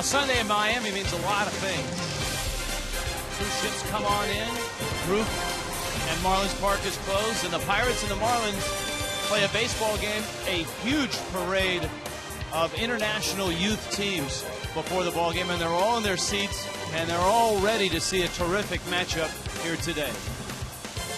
A Sunday in Miami means a lot of things. Cruise ships come on in, roof and Marlins Park is closed, and the Pirates and the Marlins play a baseball game, a huge parade of international youth teams before the ball game, and they're all in their seats, and they're all ready to see a terrific matchup here today.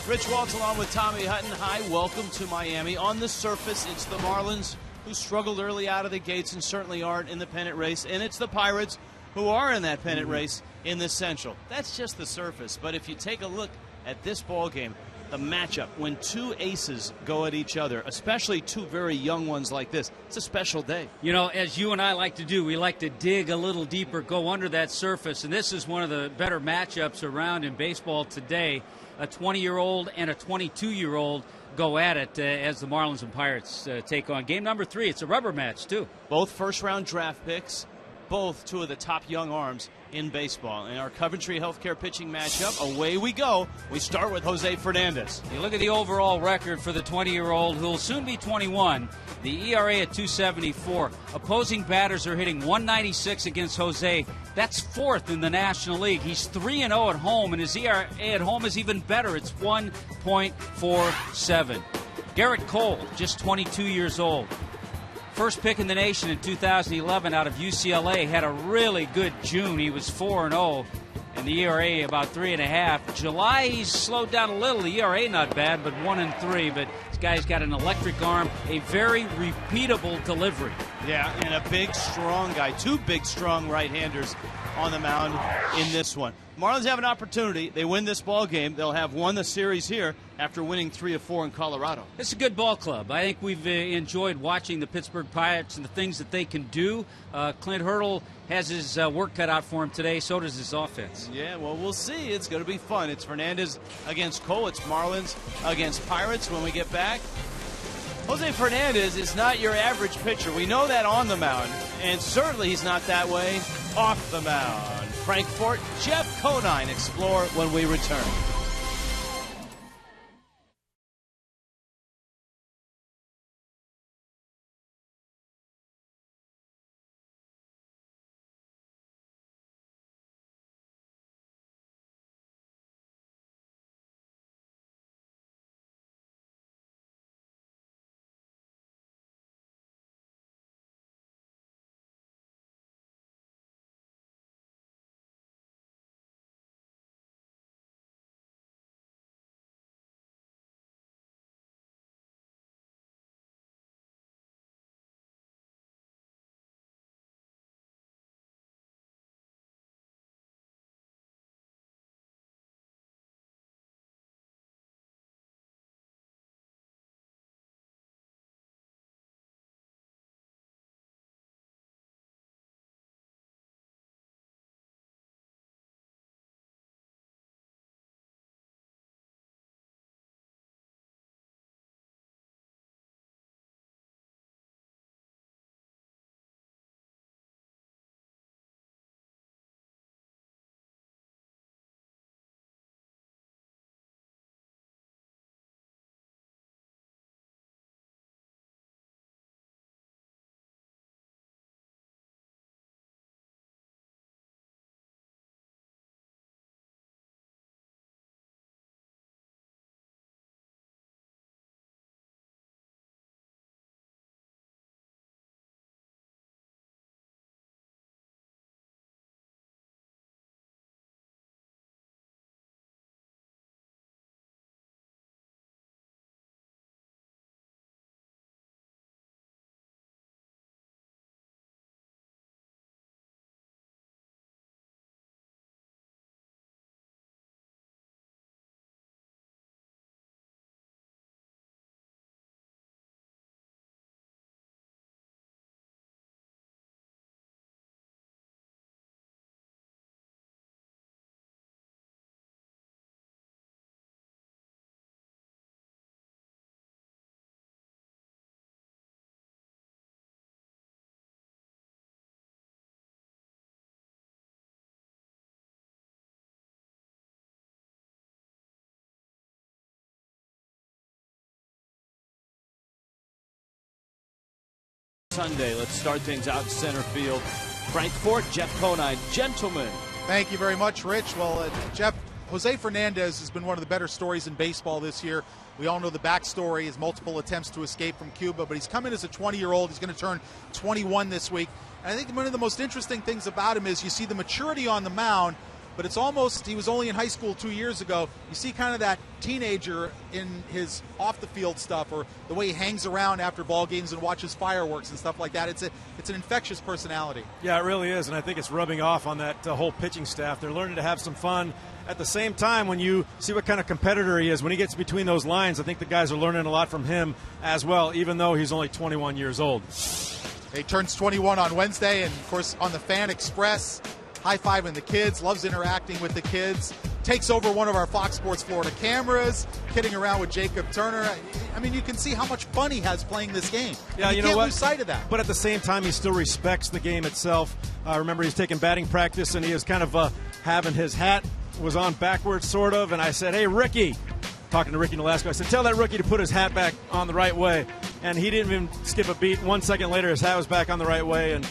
Rich Waltz along with Tommy Hutton. Hi, welcome to Miami. On the surface, it's the Marlins who struggled early out of the gates and certainly aren't in the pennant race, and it's the Pirates who are in that pennant race in the Central. That's just the surface, but if you take a look at this ball game, the matchup, when two aces go at each other, especially two very young ones like this, it's a special day. You know, as you and I like to do, we like to dig a little deeper, go under that surface, and this is one of the better matchups around in baseball today. A 20-year-old and a 22-year-old go at it as the Marlins and Pirates take on game number 3. It's a rubber match, too. Both first-round draft picks, both two of the top young arms in baseball. In our Coventry Healthcare pitching matchup, away we go. We start with Jose Fernandez. You look at the overall record for the 20-year-old, who will soon be 21. The ERA at 2.74. Opposing batters are hitting 196 against Jose. That's 4th in the National League. He's 3-0 at home, and his ERA at home is even better. It's 1.47. Garrett Cole, just 22 years old. First pick in the nation in 2011 out of UCLA, had a really good June. He was 4-0, and the ERA about 3.5. July, he's slowed down a little. The ERA not bad, but 1-3. But this guy's got an electric arm, a very repeatable delivery. Yeah, and a big, strong guy. Two big, strong right-handers on the mound in this one. Marlins have an opportunity. They win this ball game. They'll have won the series here after winning 3 of 4 in Colorado. It's a good ball club. I think we've enjoyed watching the Pittsburgh Pirates and the things that they can do. Clint Hurdle has his work cut out for him today. So does his offense. Yeah, well, we'll see. It's going to be fun. It's Fernandez against Cole. It's Marlins against Pirates when we get back. Jose Fernandez is not your average pitcher. We know that on the mound, and certainly he's not that way off the mound. Frank Fort, Jeff Conine explore when we return. Sunday. Let's start things out in center field. Frankfort, Jeff Conine. Gentlemen. Thank you very much, Rich. Well, Jeff, Jose Fernandez has been one of the better stories in baseball this year. We all know the backstory, his multiple attempts to escape from Cuba, but he's come in as a 20-year-old. He's going to turn 21 this week. And I think one of the most interesting things about him is you see the maturity on the mound, but it's almost, he was only in high school 2 years ago. You see kind of that teenager in his off-the-field stuff, or the way he hangs around after ball games and watches fireworks and stuff like that. It's an infectious personality. Yeah, it really is, and I think it's rubbing off on that whole pitching staff. They're learning to have some fun. At the same time, when you see what kind of competitor he is, when he gets between those lines, I think the guys are learning a lot from him as well, even though he's only 21 years old. He turns 21 on Wednesday, and, of course, on the Fan Express, high-fiving the kids, loves interacting with the kids, takes over one of our Fox Sports Florida cameras, kidding around with Jacob Turner. I mean, you can see how much fun he has playing this game. Yeah, you can't lose sight of that. But at the same time, he still respects the game itself. Remember, he's taking batting practice, and he is kind of having his hat was on backwards, sort of, and I said, hey, Ricky, talking to Ricky Nolasco, I said, tell that rookie to put his hat back on the right way. And he didn't even skip a beat. 1 second later, his hat was back on the right way, and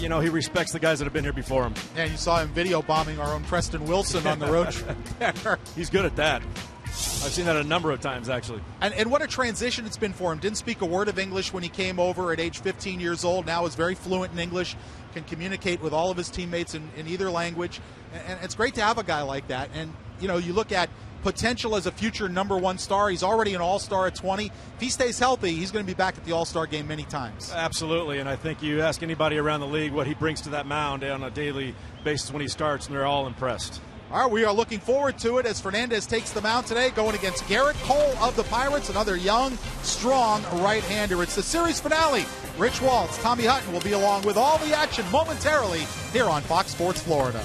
he respects the guys that have been here before him. And you saw him video bombing our own Preston Wilson on the road trip there. He's good at that. I've seen that a number of times, actually. And what a transition it's been for him. Didn't speak a word of English when he came over at age 15 years old. Now is very fluent in English, can communicate with all of his teammates in either language. And it's great to have a guy like that. And, you look at potential as a future #1 star. He's already an all-star at 20. If he stays healthy, he's going to be back at the all-star game many times. Absolutely, and I think you ask anybody around the league what he brings to that mound on a daily basis when he starts, and they're all impressed. All right, we are looking forward to it as Fernandez takes the mound today, going against Gerrit Cole of the Pirates, another young, strong right-hander. It's the series finale. Rich Waltz, Tommy Hutton will be along with all the action momentarily here on Fox Sports Florida.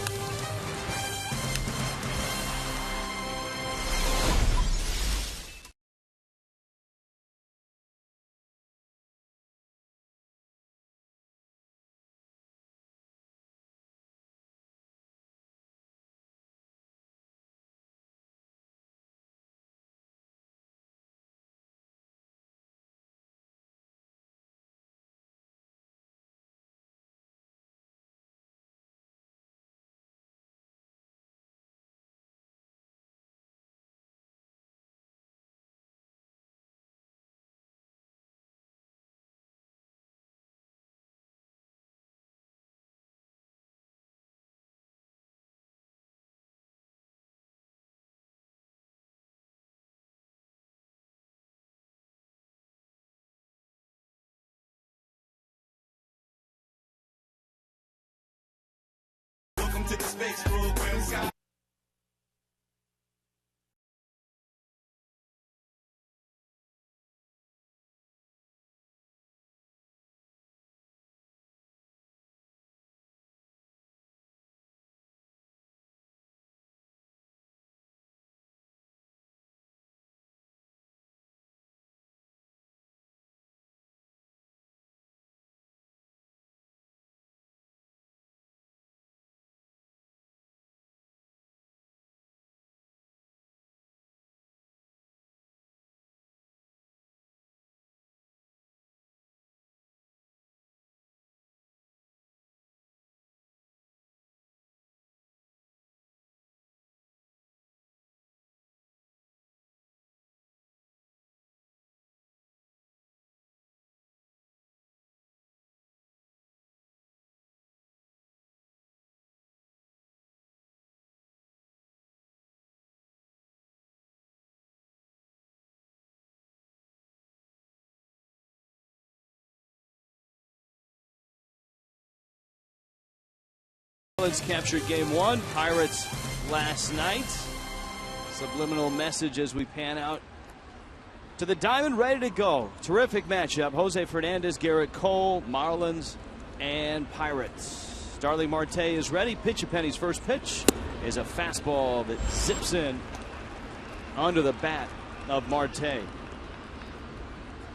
To the space program. Marlins captured game 1. Pirates last night. Subliminal message as we pan out to the diamond, ready to go. Terrific matchup. Jose Fernandez, Gerrit Cole, Marlins, and Pirates. Starling Marte is ready. Pitch-a-Penny's first pitch is a fastball that zips in under the bat of Marte.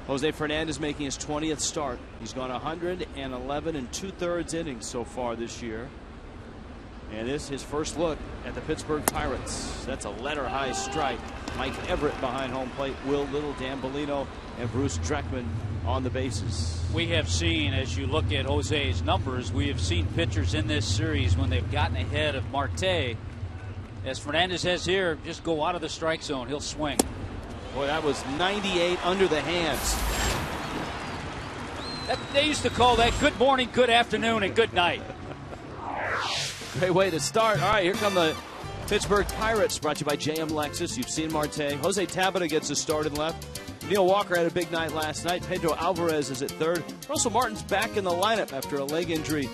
Jose Fernandez making his 20th start. He's gone 111 2/3 innings so far this year. And this is his first look at the Pittsburgh Pirates. That's a letter-high strike. Mike Everett behind home plate. Will Little, Dan Bellino and Bruce Dreckman on the bases. We have seen, as you look at Jose's numbers, we have seen pitchers in this series when they've gotten ahead of Marte, as Fernandez has here, just go out of the strike zone. He'll swing. Boy, that was 98 under the hands. They used to call that good morning, good afternoon, and good night. Great way to start. All right, here come the Pittsburgh Pirates, brought to you by JM Lexus. You've seen Marte. Jose Tabata gets a start in left. Neil Walker had a big night last night. Pedro Alvarez is at third. Russell Martin's back in the lineup after a leg injury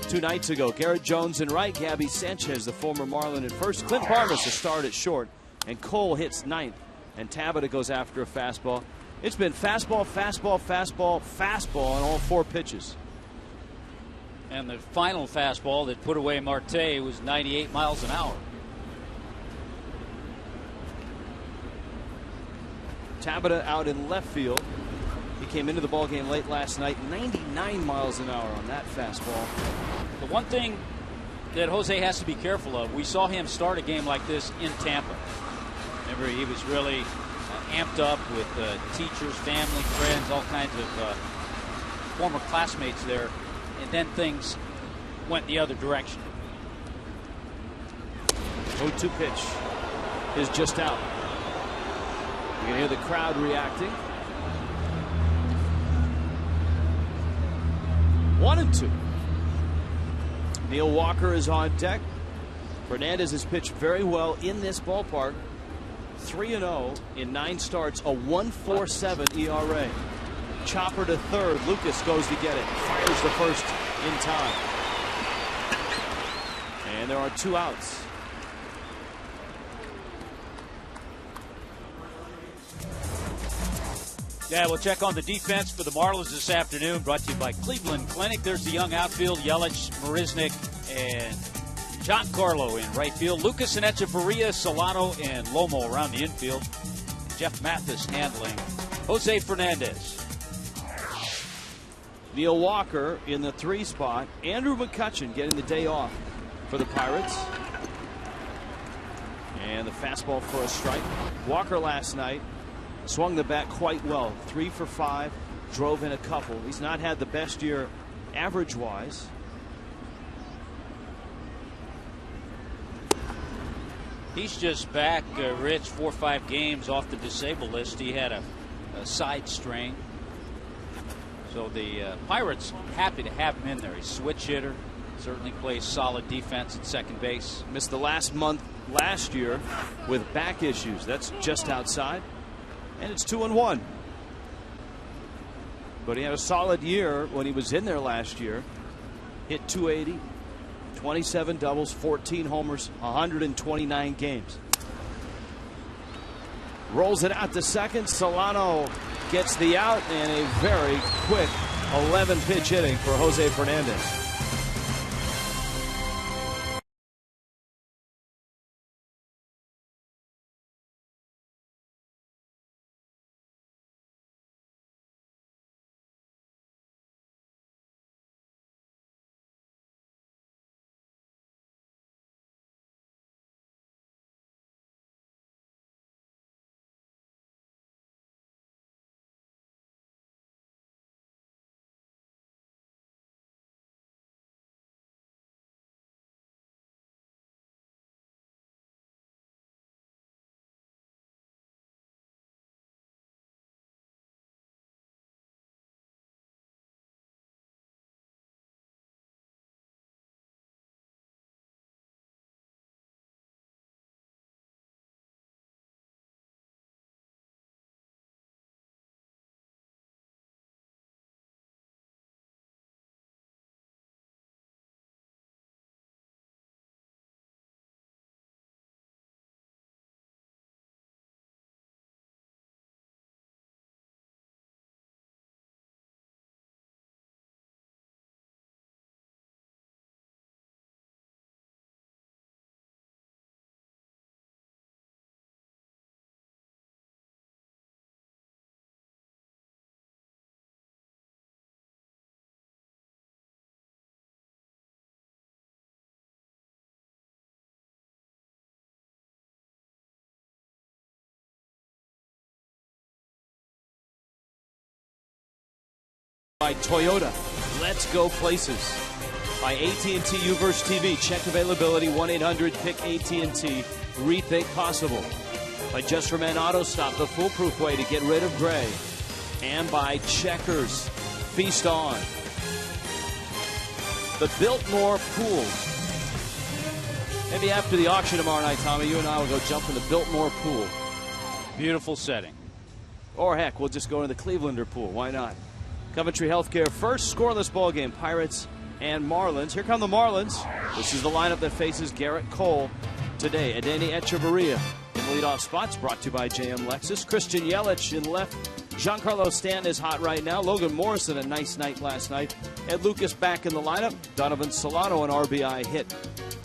2 nights ago. Garrett Jones in right. Gabby Sanchez, the former Marlin, at first. Clint Parmas a start at short. And Cole hits ninth. And Tabata goes after a fastball. It's been fastball, fastball, fastball, fastball on all 4 pitches. And the final fastball that put away Marte was 98 miles an hour. Tabata out in left field. He came into the ballgame late last night, 99 miles an hour on that fastball. The one thing that Jose has to be careful of, we saw him start a game like this in Tampa. Remember, he was really amped up with teachers, family, friends, all kinds of former classmates there, and then things went the other direction. 0-2 pitch is just out. You can hear the crowd reacting. 1-2. Neil Walker is on deck. Fernandez has pitched very well in this ballpark. 3-0 in 9 starts, a 1.47 ERA. Chopper to third. Lucas goes to get it. Fires the first in time. And there are 2 outs. Yeah, we'll check on the defense for the Marlins this afternoon. Brought to you by Cleveland Clinic. There's the young outfield, Yelich, Marisnik, and Giancarlo in right field. Lucas and Echeverria, Solano, and Lomo around the infield. Jeff Mathis handling Jose Fernandez. Neil Walker in the 3 spot. Andrew McCutchen getting the day off for the Pirates. And the fastball for a strike. Walker last night swung the bat quite well. 3 for 5. Drove in a couple. He's not had the best year average-wise. He's just back, Rich, 4 or 5 games off the disabled list. He had a side strain. So the Pirates happy to have him in there. He's a switch hitter. Certainly plays solid defense at second base. Missed the last month last year with back issues. That's just outside. And it's 2-1. But he had a solid year when he was in there last year. Hit .280. 27 doubles, 14 homers, 129 games. Rolls it out to second. Solano gets the out, and a very quick 11-pitch inning for Jose Fernandez. By Toyota. Let's go places. By AT&T Uverse TV. Check availability 1-800-PICK-AT&T. Rethink possible. By Just for Men Auto Stop, the foolproof way to get rid of gray. And by Checkers. Feast on. The Biltmore Pool. Maybe after the auction tomorrow night, Tommy, you and I will go jump in the Biltmore Pool. Beautiful setting. Or heck, we'll just go to the Clevelander Pool. Why not? Coventry Healthcare first scoreless ball game. Pirates and Marlins. Here come the Marlins. This is the lineup that faces Garrett Cole today. Adeiny Echeverria in the leadoff spots. Brought to you by JM Lexus. Christian Yelich in left. Giancarlo Stanton is hot right now. Logan Morrison, a nice night last night. Ed Lucas back in the lineup. Donovan Solano, an RBI hit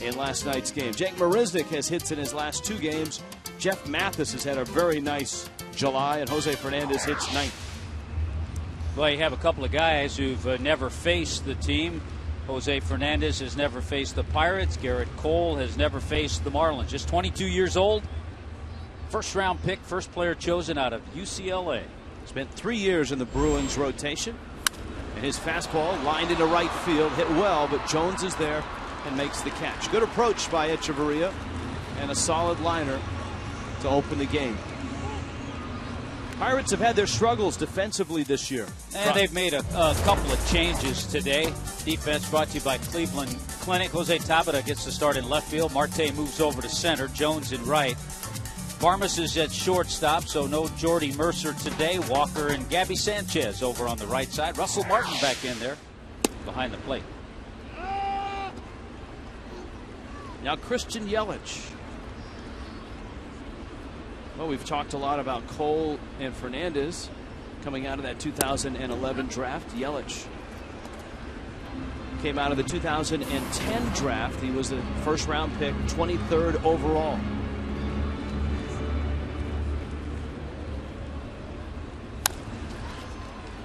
in last night's game. Jake Marisnick has hits in his last 2 games. Jeff Mathis has had a very nice July, and Jose Fernandez hits 9th. Well, you have a couple of guys who've never faced the team. Jose Fernandez has never faced the Pirates. Garrett Cole has never faced the Marlins. Just 22 years old. First round pick, first player chosen out of UCLA. Spent 3 years in the Bruins rotation. And his fastball lined into right field, hit well, but Jones is there and makes the catch. Good approach by Echeverria and a solid liner to open the game. Pirates have had their struggles defensively this year. And they've made a couple of changes today. Defense brought to you by Cleveland Clinic. Jose Tabata gets to start in left field. Marte moves over to center. Jones in right. Varmus is at shortstop, so no Jordy Mercer today. Walker and Gabby Sanchez over on the right side. Russell Martin back in there behind the plate. Now Christian Yelich. Well, we've talked a lot about Cole and Fernandez coming out of that 2011 draft. Yelich came out of the 2010 draft. He was the first round pick, 23rd overall.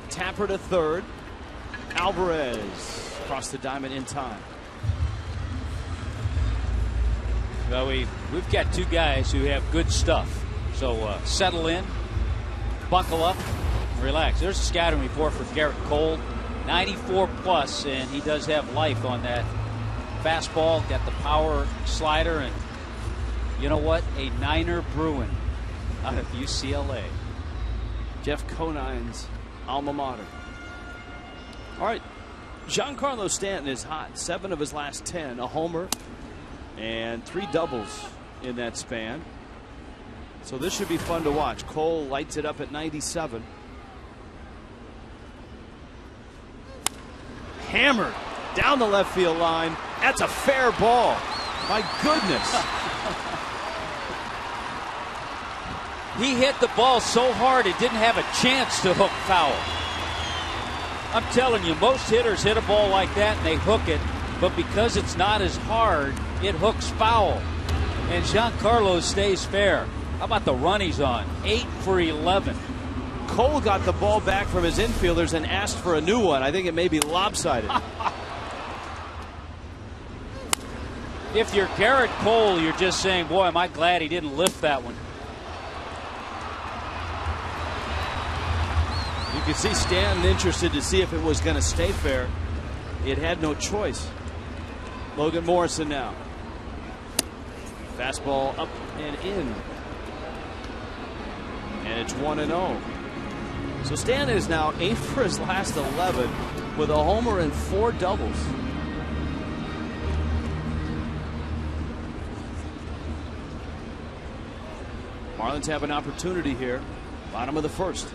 Tapper to third. Alvarez across the diamond in time. Well, we've got 2 guys who have good stuff. So settle in, buckle up, relax. There's a scouting report for Garrett Cole. 94 plus, and he does have life on that fastball. Got the power slider, and you know what? A Niner Bruin out of UCLA. Jeff Conine's alma mater. All right, Giancarlo Stanton is hot. 7 of his last 10, a homer, and 3 doubles in that span. So this should be fun to watch. Cole lights it up at 97. Hammered down the left field line. That's a fair ball. My goodness. He hit the ball so hard it didn't have a chance to hook foul. I'm telling you, most hitters hit a ball like that and they hook it, but because it's not as hard, it hooks foul. And Giancarlo stays fair. How about the run he's on? 8 for 11. Cole got the ball back from his infielders and asked for a new one. I think it may be lopsided. If you're Garrett Cole, you're just saying, boy, am I glad he didn't lift that one. You could see Stanton interested to see if it was going to stay fair. It had no choice. Logan Morrison now. Fastball up and in. And it's 1-0. So Stanton is now 8 for his last 11 with a homer and 4 doubles. Marlins have an opportunity here. Bottom of the first.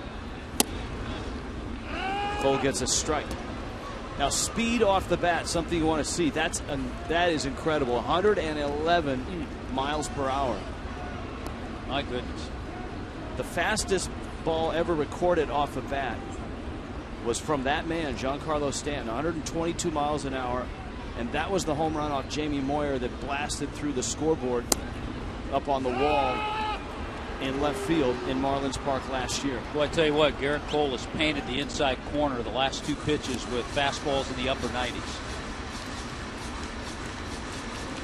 Cole gets a strike. Now speed off the bat, something you want to see. That is incredible. 111 miles per hour. My goodness. The fastest ball ever recorded off a bat was from that man, Giancarlo Stanton, 122 miles an hour. And that was the home run off Jamie Moyer that blasted through the scoreboard up on the wall in left field in Marlins Park last year. Well, I tell you what, Garrett Cole has painted the inside corner the last 2 pitches with fastballs in the upper 90s.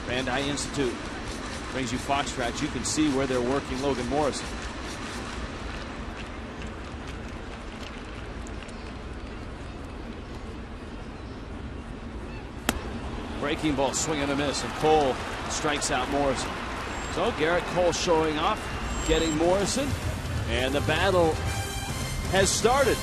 Rand Eye Institute brings you Fox Tracks. You can see where they're working Logan Morrison. Breaking ball, swing and a miss, and Cole strikes out Morrison. So Garrett Cole showing off, getting Morrison, and the battle has started.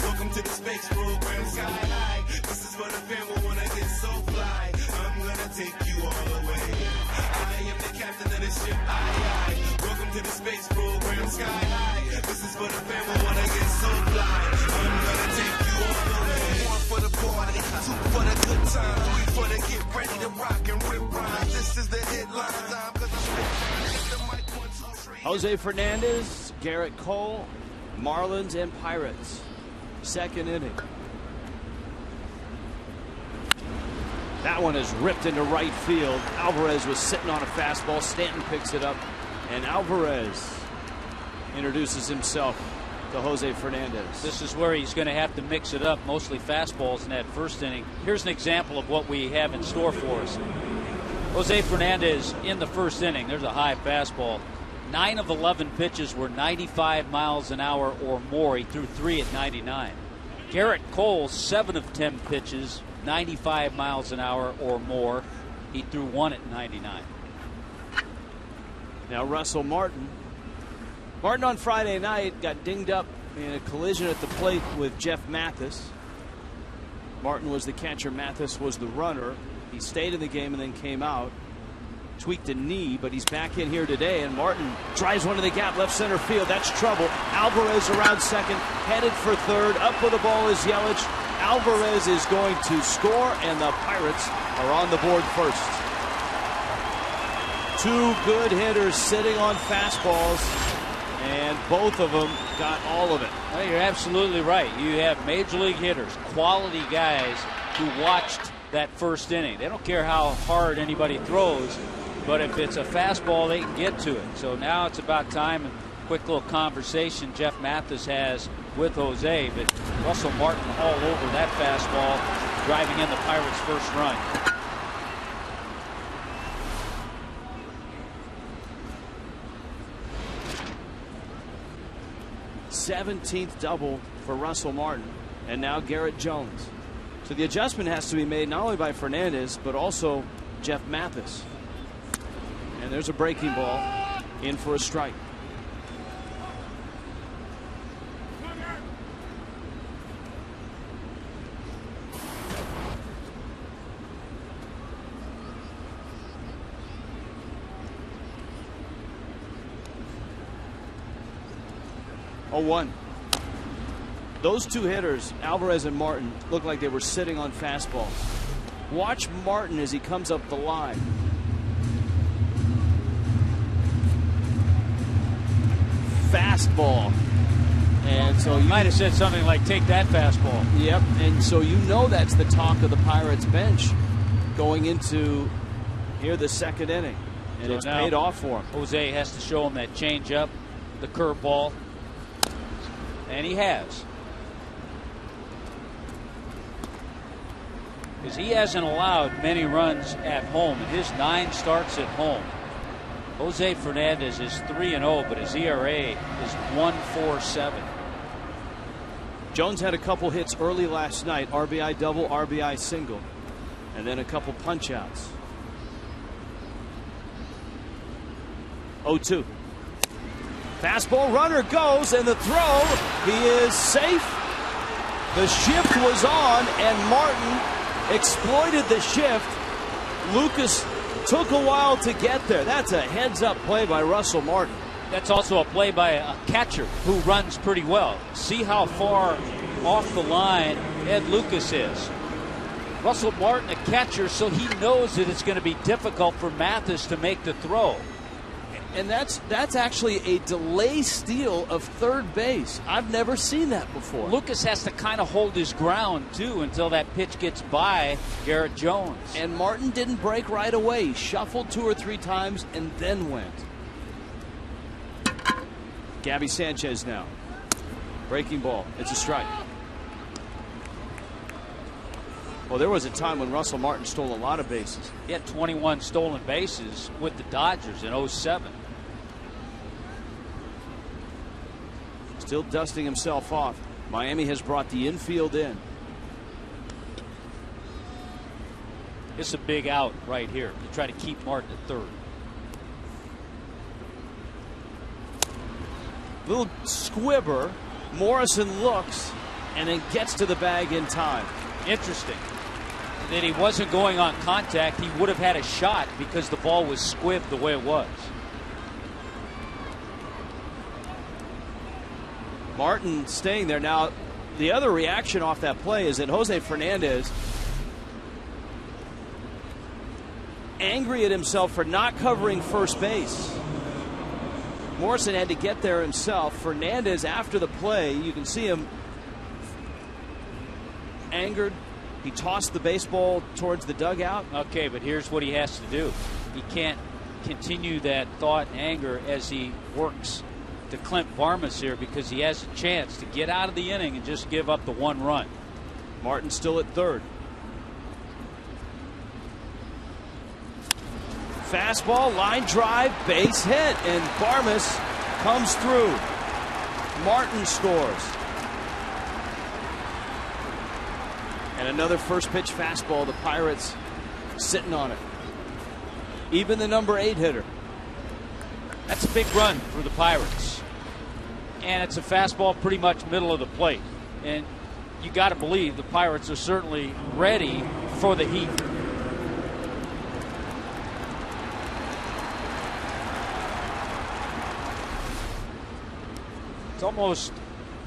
Welcome to the space program, sky high. This is for the family when I get so fly. I'm gonna take you all the way. I am the captain of the ship. Aye. Welcome to the space program, sky high. This is for the family when I get so fly. I'm gonna take you all the way. One for the party, two for the good time, three for the get ready to rock and rip rhymes. This is the headline time, 'cause I'm spitting the mic 1, 2, 3. Jose Fernandez, Garrett Cole, Marlins and Pirates. Second inning. That one is ripped into right field. Alvarez was sitting on a fastball. Stanton picks it up, and Alvarez introduces himself to Jose Fernandez. This is where he's going to have to mix it up, mostly fastballs in that first inning. Here's an example of what we have in store for us. Jose Fernandez in the first inning. There's a high fastball. 9 of 11 pitches were 95 miles an hour or more. He threw 3 at 99. Garrett Cole, 7 of 10 pitches, 95 miles an hour or more. He threw 1 at 99. Now Russell Martin. Martin on Friday night got dinged up in a collision at the plate with Jeff Mathis. Martin was the catcher. Mathis was the runner. He stayed in the game and then came out. Tweaked a knee, but he's back in here today, and Martin drives one to the gap, left center field. That's trouble. Alvarez around second, headed for third. Up with the ball is Yelich. Alvarez is going to score, and the Pirates are on the board first. Two good hitters sitting on fastballs, and both of them got all of it. Well, you're absolutely right. You have major league hitters, quality guys who watched that first inning. They don't care how hard anybody throws, but if it's a fastball, they can get to it. So now it's about time. Quick little conversation Jeff Mathis has with Jose, but Russell Martin all over that fastball, driving in the Pirates' first run. th double for Russell Martin, and now Garrett Jones. So the adjustment has to be made not only by Fernandez, but also Jeff Mathis. And there's a breaking ball in for a strike. Oh, 1. Those two hitters, Alvarez and Martin, look like they were sitting on fastballs. Watch Martin as he comes up the line. Fastball. And so you might have said something like, take that fastball. Yep. And so you know that's the talk of the Pirates bench going into here the second inning. And so it's paid off for him. Jose has to show him that changeup, the curveball. And he has. Because he hasn't allowed many runs at home. In his 9 starts at home, Jose Fernandez is 3-0, but his ERA is 1.47. Jones had a couple hits early last night. RBI double, RBI single. And then a couple punch outs. 0-2. Fastball, runner goes, and the throw, he is safe. The shift was on, and Martin exploited the shift. Lucas took a while to get there. That's a heads-up play by Russell Martin. That's also a play by a catcher who runs pretty well. See how far off the line Ed Lucas is. Russell Martin, a catcher, so he knows that it's going to be difficult for Mathis to make the throw. And that's actually a delay steal of third base. I've never seen that before. Lucas has to kind of hold his ground, too, until that pitch gets by Garrett Jones. And Martin didn't break right away. He shuffled 2 or 3 times and then went. Gabby Sanchez now. Breaking ball. It's a strike. Well, there was a time when Russell Martin stole a lot of bases. He had 21 stolen bases with the Dodgers in 07. Still dusting himself off. Miami has brought the infield in. It's a big out right here to try to keep Martin at third. Little squibber. Morrison looks and then gets to the bag in time. Interesting that he wasn't going on contact. He would have had a shot because the ball was squibbed the way it was. Martin staying there. Now, the other reaction off that play is that Jose Fernandez, angry at himself for not covering first base. Morrison had to get there himself. Fernandez, after the play, you can see him angered. He tossed the baseball towards the dugout. Okay, but here's what he has to do. He can't continue that thought and anger as he works to Clint Varmus here, because he has a chance to get out of the inning and just give up the 1 run. Martin still at third. Fastball, line drive, base hit, and Varmus comes through. Martin scores. And another first pitch fastball. The Pirates sitting on it. Even the number 8 hitter. That's a big run for the Pirates. And it's a fastball pretty much middle of the plate. And you got to believe the Pirates are certainly ready for the heat. It's almost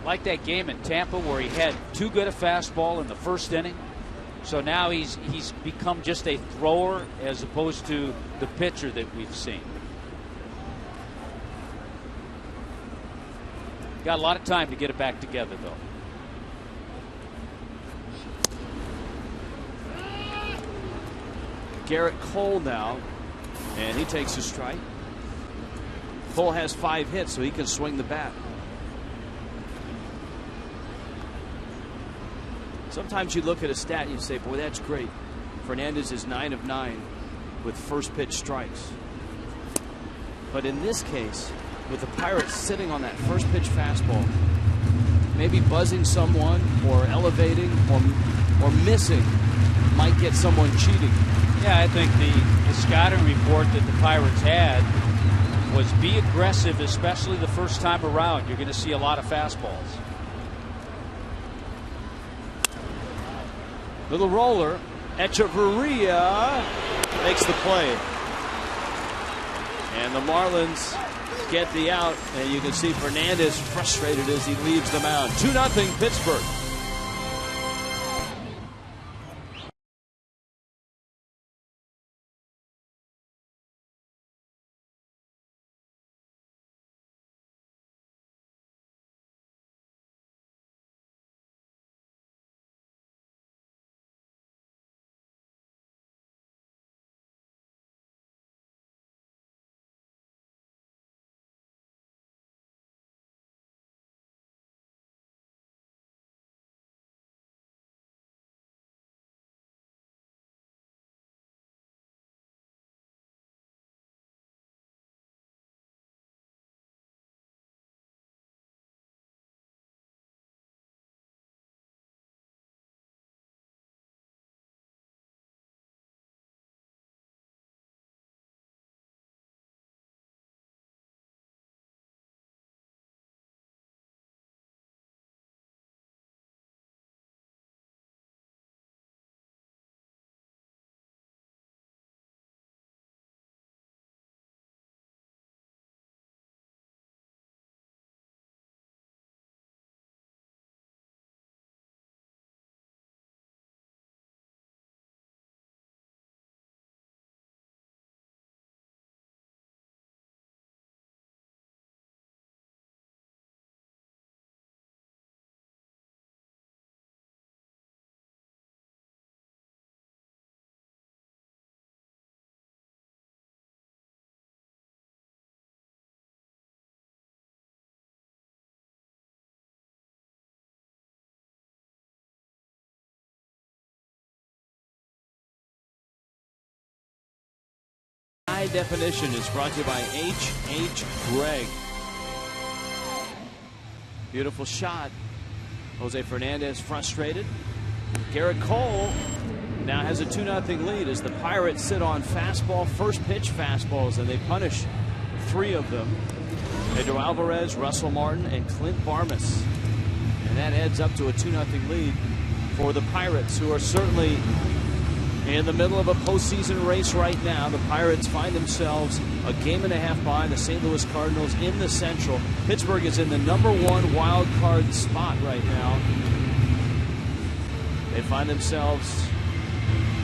like that game in Tampa where he had too good a fastball in the first inning. So now he's become just a thrower as opposed to the pitcher that we've seen. Got a lot of time to get it back together, though. Garrett Cole now, and he takes a strike. Cole has 5 hits, so he can swing the bat. Sometimes you look at a stat and you say, boy, that's great. Fernandez is 9 of 9 with first pitch strikes. But in this case, with the Pirates sitting on that first pitch fastball, maybe buzzing someone or elevating or missing might get someone cheating. Yeah, I think the scouting report that the Pirates had was be aggressive, especially the first time around. You're going to see a lot of fastballs. Little roller. Echeverria makes the play. And the Marlins get the out. And you can see Fernandez frustrated as he leaves the mound. 2-0 Pittsburgh. High Definition is brought to you by H.H. Gregg. Beautiful shot. Jose Fernandez frustrated. Garrett Cole now has a 2-0 lead as the Pirates sit on fastball, first pitch fastballs, and they punish 3 of them. Pedro Alvarez, Russell Martin, and Clint Barmas. And that adds up to a 2-0 lead for the Pirates, who are certainly in the middle of a postseason race right now. The Pirates find themselves a game and a half behind the St. Louis Cardinals in the Central. Pittsburgh is in the #1 wild card spot right now. They find themselves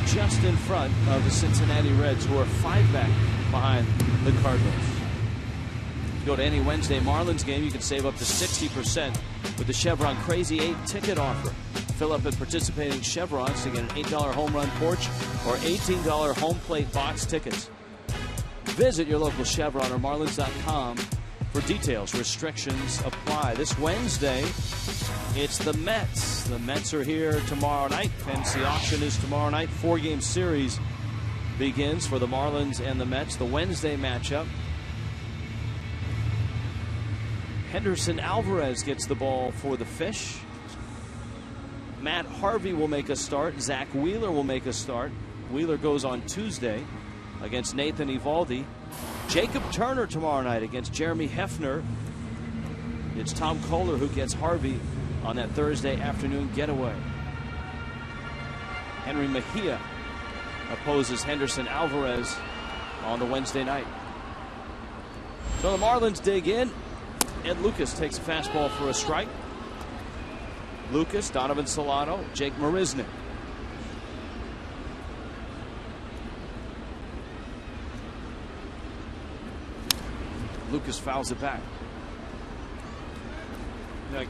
just in front of the Cincinnati Reds, who are 5 back behind the Cardinals. If you go to any Wednesday Marlins game, you can save up to 60% with the Chevron Crazy 8 ticket offer. Fill up at participating Chevrons to get an $8 home run porch or $18 home plate box tickets. Visit your local Chevron or Marlins.com for details. Restrictions apply. This Wednesday, it's the Mets. The Mets are here tomorrow night. Fantasy auction is tomorrow night. 4-game series begins for the Marlins and the Mets. The Wednesday matchup. Henderson Alvarez gets the ball for the Fish. Matt Harvey will make a start. Zach Wheeler will make a start. Wheeler goes on Tuesday against Nathan Eovaldi. Jacob Turner tomorrow night against Jeremy Hefner. It's Tom Kohler who gets Harvey on that Thursday afternoon getaway. Henry Mejia opposes Henderson Alvarez on the Wednesday night. So the Marlins dig in. Ed Lucas takes a fastball for a strike. Lucas, Donovan Solano, Jake Marisnick. Lucas fouls it back.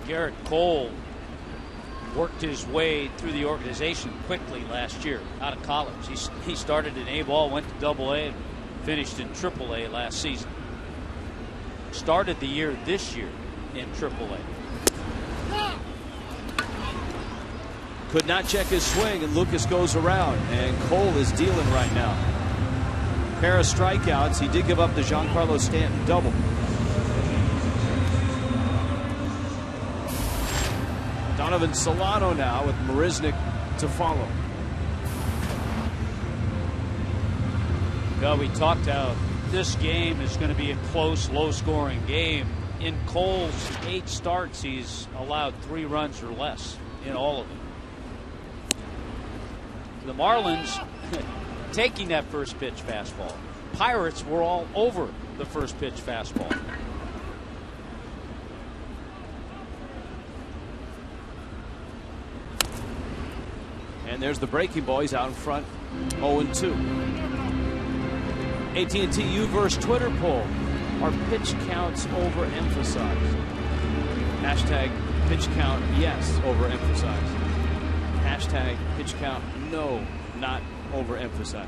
Garrett Cole worked his way through the organization quickly last year out of college. He started in A-ball, went to Double-A, and finished in Triple-A last season. Started the year this year in Triple-A. Could not check his swing, and Lucas goes around, and Cole is dealing right now. Pair of strikeouts. He did give up the Giancarlo Stanton double. Donovan Solano now with Marisnick to follow. Well, we talked how this game is going to be a close, low-scoring game. In Cole's 8 starts, he's allowed 3 runs or less in all of them. The Marlins taking that first pitch fastball. Pirates were all over the first pitch fastball. And there's the breaking ball. He's out in front, 0-2. AT&T U-verse Twitter poll. Are pitch counts overemphasized? Hashtag pitch count yes, overemphasized. Hashtag pitch count no, not overemphasized.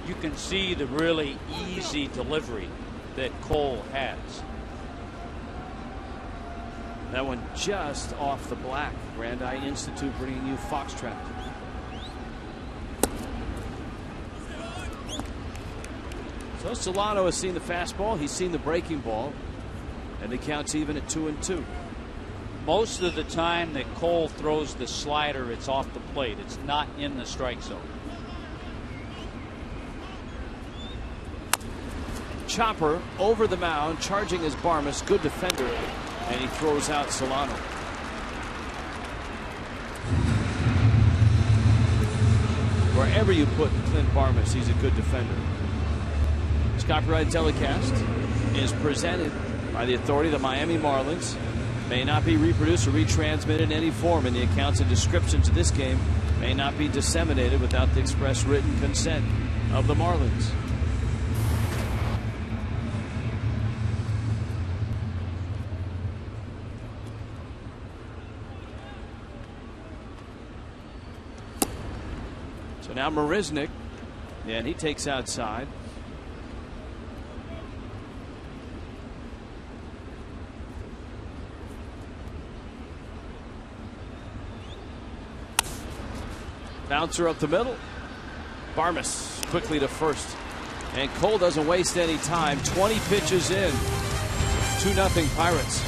You can see the really easy delivery that Cole has. That one just off the black. Grandi Institute bringing you Foxtrot. So Solano has seen the fastball. He's seen the breaking ball. And the count's even at 2-2. Most of the time that Cole throws the slider, it's off the plate. It's not in the strike zone. Chopper over the mound, charging as Barmas, good defender, and he throws out Solano. Wherever you put Clint Barmas, he's a good defender. This copyrighted telecast is presented by the authority of the Miami Marlins. May not be reproduced or retransmitted in any form, and the accounts and descriptions of this game may not be disseminated without the express written consent of the Marlins. So now Marisnick, and he takes outside. Bouncer up the middle. Barmes quickly to first. And Cole doesn't waste any time. 20 pitches in. 2-0 Pirates.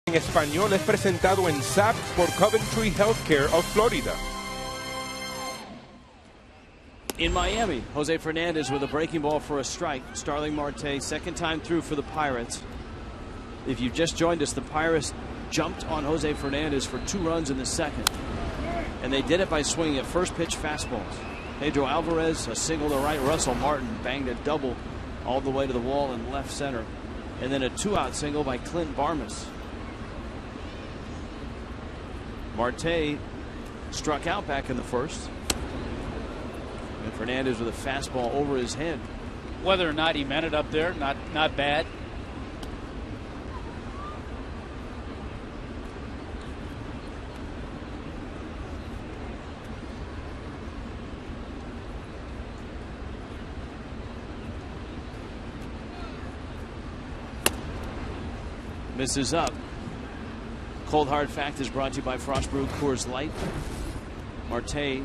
En español es presentado en SAP por Coventry Healthcare of Florida. In Miami, Jose Fernandez with a breaking ball for a strike. Starling Marte, second time through for the Pirates. If you've just joined us, the Pirates jumped on Jose Fernandez for 2 runs in the second. And they did it by swinging at first pitch fastballs. Pedro Alvarez, a single to right. Russell Martin banged a double all the way to the wall in left center. And then a 2-out single by Clint Barmes. Marte struck out back in the first. And Fernandez with a fastball over his head. Whether or not he meant it up there, not bad. Misses up. Cold Hard Fact is brought to you by Frost Brew Coors Light. Marte,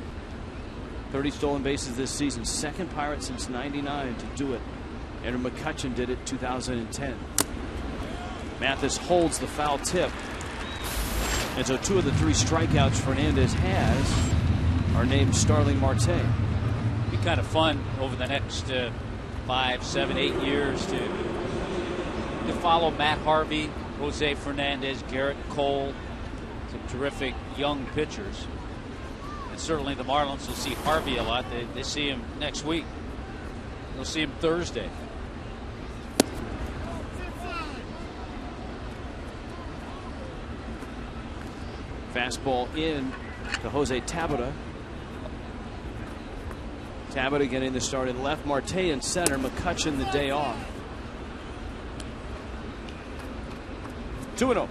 30 stolen bases this season. Second Pirate since '99 to do it. Andrew McCutchen did it 2010. Mathis holds the foul tip. And so 2 of the 3 strikeouts Fernandez has are named Starling Marte. Be kind of fun over the next 5, 7, 8 years to follow Matt Harvey, Jose Fernandez, Garrett Cole, some terrific young pitchers. And certainly the Marlins will see Harvey a lot. They see him next week. They'll see him Thursday. Fastball in to Jose Tabata. Tabata getting the start in left. Marte in center. McCutchen the day off. 2-0.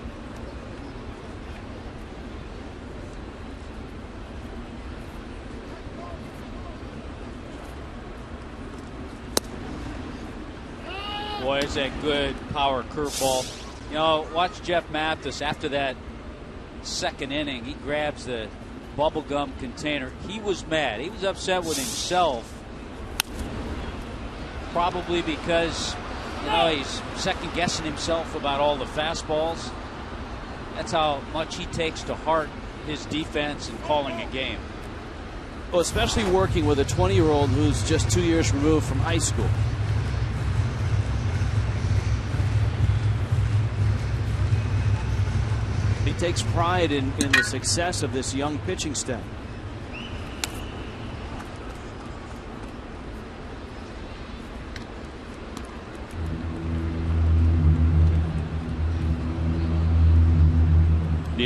Boy, is that good power curveball. You know, watch Jeff Mathis after that second inning. He grabs the bubblegum container. He was mad. He was upset with himself. Probably because, you know, he's second guessing himself about all the fastballs. That's how much he takes to heart his defense and calling a game. Well, especially working with a 20-year-old who's just 2 years removed from high school. He takes pride in the success of this young pitching staff.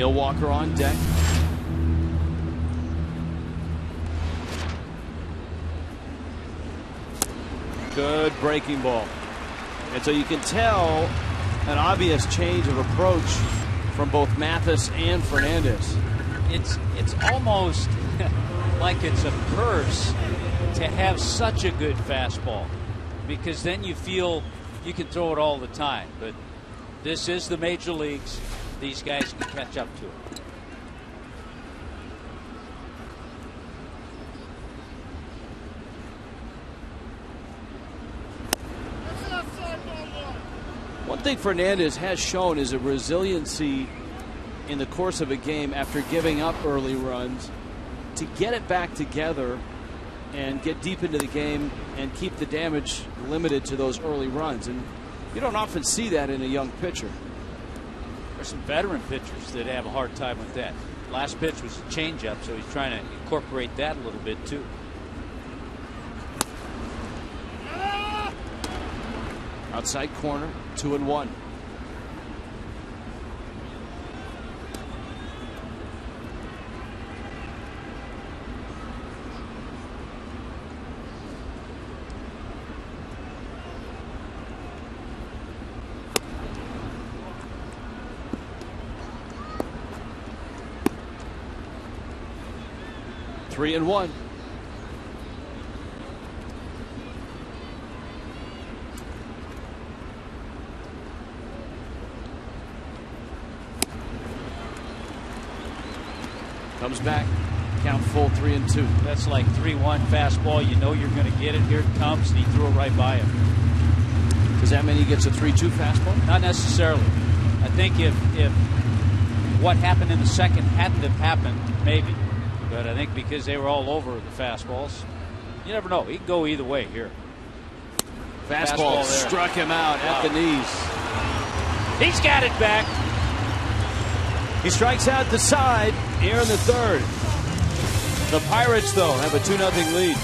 Neil Walker on deck. Good breaking ball. And so you can tell an obvious change of approach from both Mathis and Fernandez. It's almost like it's a curse to have such a good fastball, because then you feel you can throw it all the time. But this is the major leagues. These guys can catch up to it. One thing Fernandez has shown is a resiliency in the course of a game after giving up early runs to get it back together and get deep into the game and keep the damage limited to those early runs. And you don't often see that in a young pitcher. There's some veteran pitchers that have a hard time with that. Last pitch was a changeup, so he's trying to incorporate that a little bit too. Outside corner, 2-1. Three and one. Comes back. Count full, 3-2. That's like 3-1 fastball. You know you're going to get it. Here it comes, and he threw it right by him. Does that mean he gets a 3-2 fastball? Not necessarily. I think if what happened in the second hadn't have happened, maybe. But I think because they were all over the fastballs, you never know. He can go either way here. Fastball struck him out at the knees. He's got it back. He strikes out the side here in the third. The Pirates, though, have a 2-0 lead.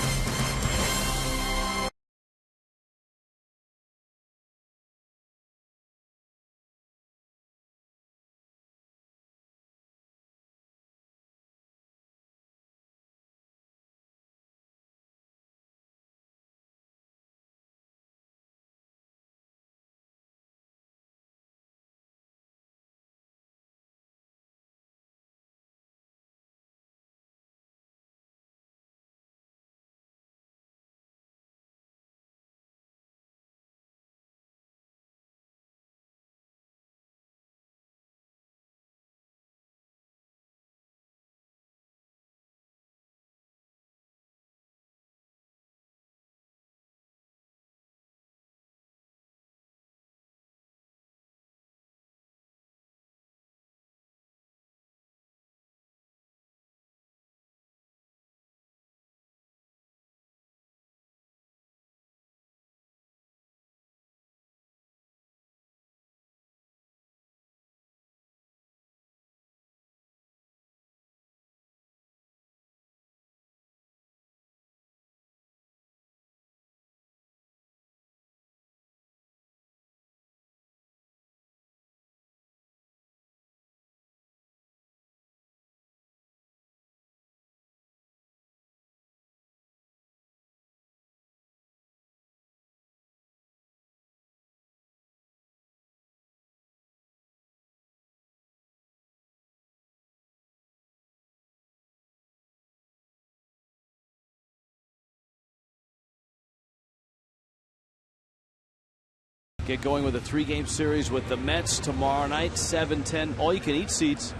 Get going with a 3-game series with the Mets tomorrow night, 7-10. All-you-can-eat seats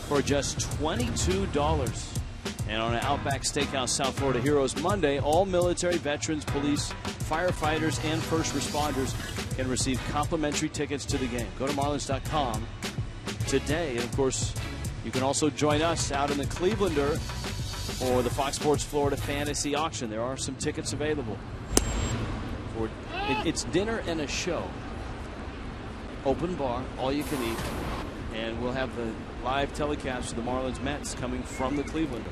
for just $22. And on an Outback Steakhouse South Florida Heroes Monday, all military, veterans, police, firefighters, and first responders can receive complimentary tickets to the game. Go to Marlins.com today. And, of course, you can also join us out in the Clevelander for the Fox Sports Florida Fantasy Auction. There are some tickets available. It's dinner and a show. Open bar, all you can eat. And we'll have the live telecast of the Marlins Mets coming from the Clevelander.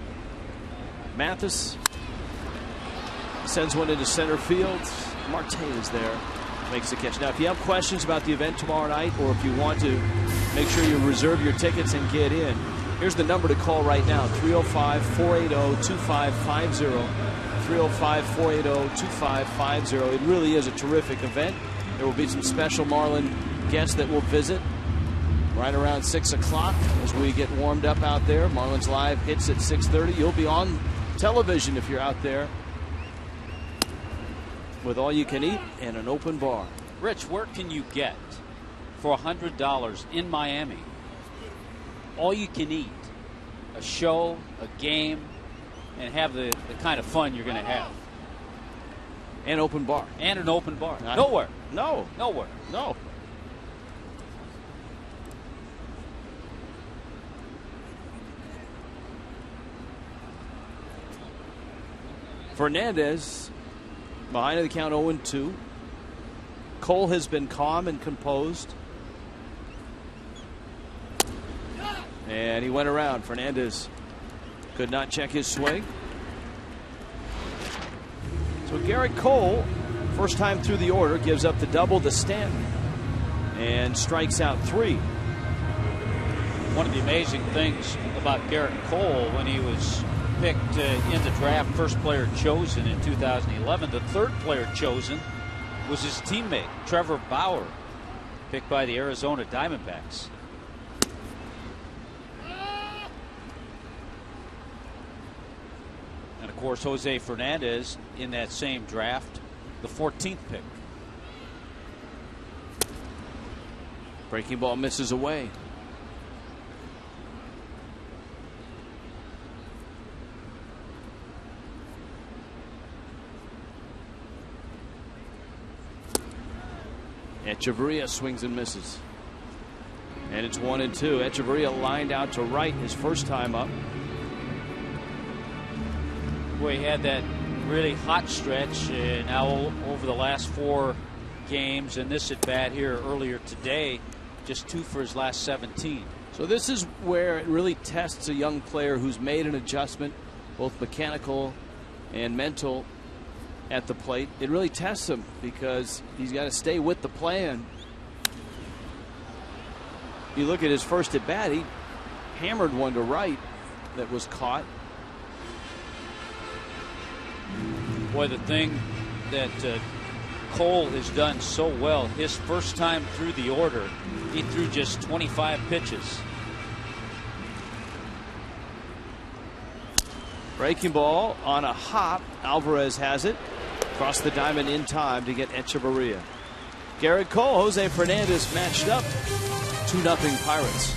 Mathis sends one into center field. Marte is there, makes the catch. Now, if you have questions about the event tomorrow night, or if you want to Make sure you reserve your tickets and get in. Here's the number to call right now, 305-480-2550. 305-480-2550. It really is a terrific event. There will be some special Marlin guests that will visit right around 6 o'clock as we get warmed up out there. Marlins Live hits at 6:30. You'll be on television if you're out there with all you can eat and an open bar. Rich, where can you get for $100 in Miami all you can eat, a show, a game, and have the kind of fun you're going to have? And open bar. And an open bar. Nowhere. No. Nowhere. No. Fernandez behind the count 0-2. Cole has been calm and composed. And he went around. Fernandez could not check his swing. So Garrett Cole, first time through the order, gives up the double to Stanton and strikes out 3. One of the amazing things about Garrett Cole, when he was picked in the draft, first player chosen in 2011, the third player chosen was his teammate, Trevor Bauer, picked by the Arizona Diamondbacks. And of course, Jose Fernandez in that same draft, the 14th pick. Breaking ball misses away. Echeverria swings and misses. And it's 1-2. Echeverria lined out to right his first time up. Boy, he had that really hot stretch now over the last 4 games, and this at bat here earlier today, just 2 for his last 17. So this is where it really tests a young player who's made an adjustment, both mechanical and mental, at the plate. It really tests him because he's got to stay with the plan. You look at his first at bat, he hammered one to right that was caught. Boy, the thing that Cole has done so well, his first time through the order, he threw just 25 pitches. Breaking ball on a hop. Alvarez has it. Across the diamond in time to get Echeverria. Garrett Cole, Jose Fernandez matched up. 2-0 Pirates.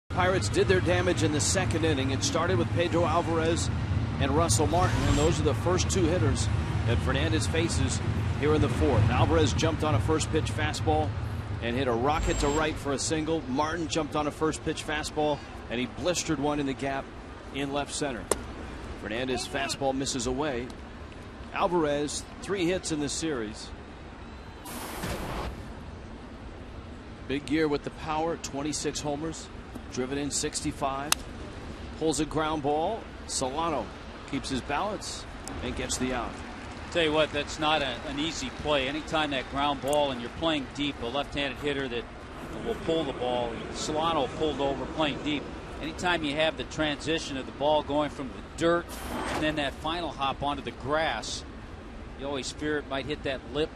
Pirates did their damage in the second inning. It started with Pedro Alvarez and Russell Martin, and those are the first 2 hitters that Fernandez faces here in the fourth. Alvarez jumped on a first pitch fastball and hit a rocket to right for a single. Martin jumped on a first pitch fastball and he blistered one in the gap in left center. Fernandez fastball misses away. Alvarez 3 hits in this series. Big year with the power, 26 homers, driven in 65. Pulls a ground ball. Solano keeps his balance and gets the out. Tell you what, that's not an easy play. Anytime that ground ball and you're playing deep, a left-handed hitter that will pull the ball. Solano pulled over playing deep. Anytime you have the transition of the ball going from the dirt and then that final hop onto the grass, you always fear it might hit that lip.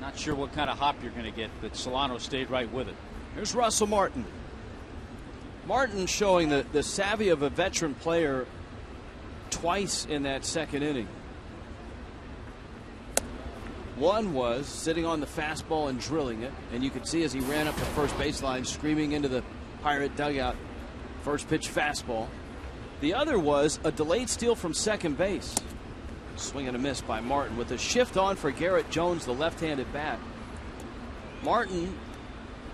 Not sure what kind of hop you're going to get, but Solano stayed right with it. Here's Russell Martin. Martin showing the savvy of a veteran player twice in that second inning. One was sitting on the fastball and drilling it, and you could see as he ran up the first baseline screaming into the Pirate dugout, first pitch fastball. The other was a delayed steal from second base. Swing and a miss by Martin with a shift on for Garrett Jones, the left-handed bat. Martin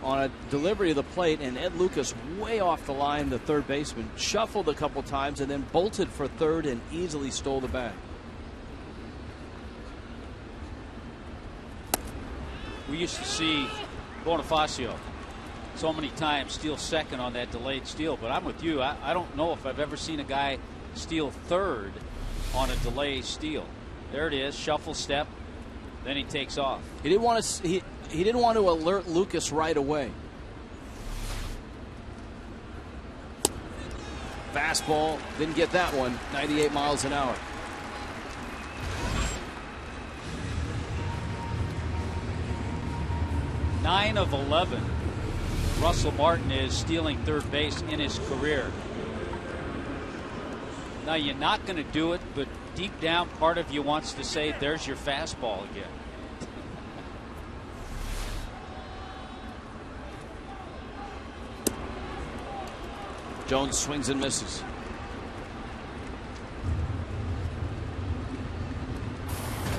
on a delivery of the plate, and Ed Lucas way off the line, the third baseman, shuffled a couple times and then bolted for third and easily stole the bag. We used to see Bonifacio so many times steal second on that delayed steal, but I'm with you. I don't know if I've ever seen a guy steal third on a delayed steal. There it is, shuffle step, then he takes off. He didn't want to. He didn't want to alert Lucas right away. Fastball, didn't get that one. 98 miles an hour. Nine of 11. Russell Martin is stealing third base in his career. Now you're not going to do it, but deep down part of you wants to say there's your fastball again. Jones swings and misses.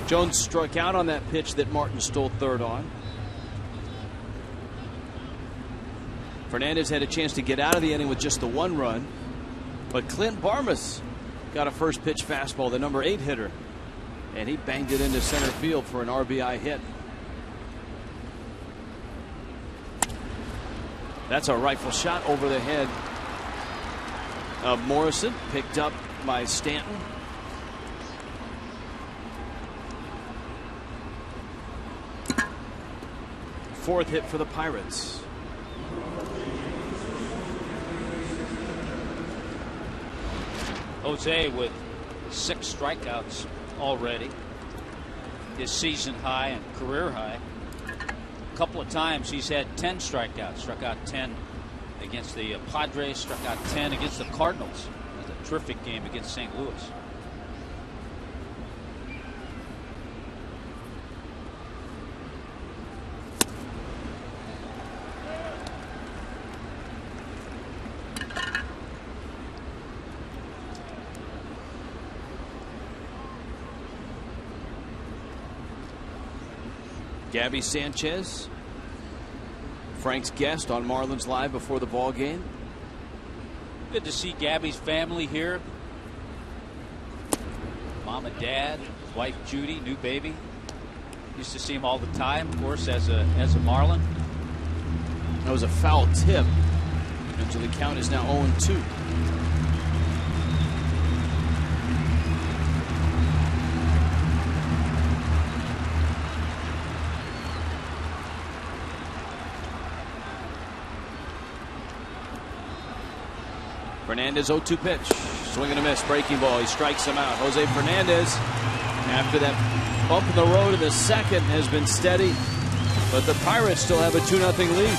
Jones struck out on that pitch that Martin stole third on. Fernandez had a chance to get out of the inning with just the one run, but Clint Barmas got a first pitch fastball, the number 8 hitter, and he banged it into center field for an RBI hit. That's a rifle shot over the head of Morrison, picked up by Stanton. Fourth hit for the Pirates. Jose with 6 strikeouts already. His season high and career high. A couple of times he's had 10 strikeouts. Struck out 10 against the Padres, struck out 10 against the Cardinals. It was a terrific game against St. Louis. Gabby Sanchez, Frank's guest on Marlins Live before the ball game. Good to see Gabby's family here. Mom and dad, his wife Judy, new baby. Used to see him all the time, of course, as a Marlin. That was a foul tip, and so the count is now 0-2. Fernandez 0-2 pitch. Swing and a miss. Breaking ball. He strikes him out. Jose Fernandez, after that bump in the road in the second, has been steady. But the Pirates still have a 2-0 lead.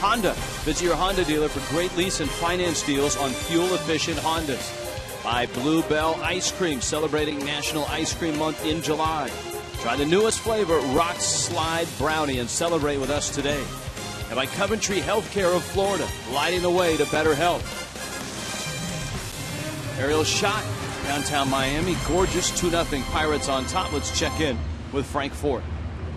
Honda. Visit your Honda dealer for great lease and finance deals on fuel-efficient Hondas. By Blue Bell Ice Cream, celebrating National Ice Cream Month in July. Try the newest flavor, Rock Slide Brownie, and celebrate with us today. And by Coventry Healthcare of Florida, lighting the way to better health. Aerial shot, downtown Miami, gorgeous 2-0 Pirates on top. Let's check in with Frank Ford.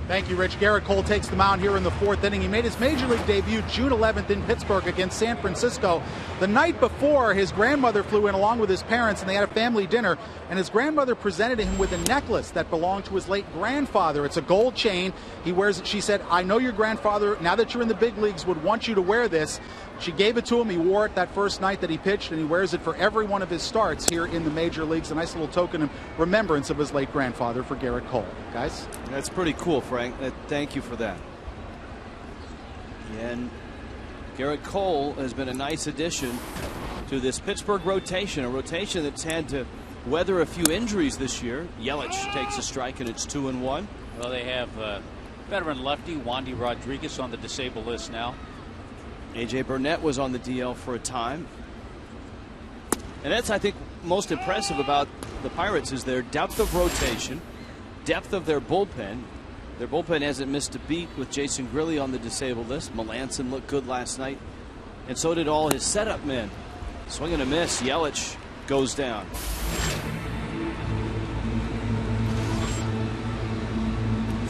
Thank you, Rich. Garrett Cole takes the mound here in the fourth inning. He made his major league debut June 11th in Pittsburgh against San Francisco. The night before, his grandmother flew in along with his parents, and they had a family dinner. And his grandmother presented him with a necklace that belonged to his late grandfather. It's a gold chain. He wears it. She said, "I know your grandfather, now that you're in the big leagues, would want you to wear this." She gave it to him. He wore it that first night that he pitched, and he wears it for every one of his starts here in the major leagues. A nice little token of remembrance of his late grandfather for Garrett Cole. Guys? That's pretty cool, Frank. Thank you for that. And Garrett Cole has been a nice addition to this Pittsburgh rotation, a rotation that's had to weather a few injuries this year. Yelich takes a strike, and it's 2-1. Well, they have veteran lefty Wandy Rodriguez on the disabled list now. A.J. Burnett was on the DL for a time. And that's, I think, most impressive about the Pirates is their depth of rotation, depth of their bullpen. Their bullpen hasn't missed a beat with Jason Grilli on the disabled list. Melanson looked good last night, and so did all his setup men. Swing and a miss. Yelich goes down.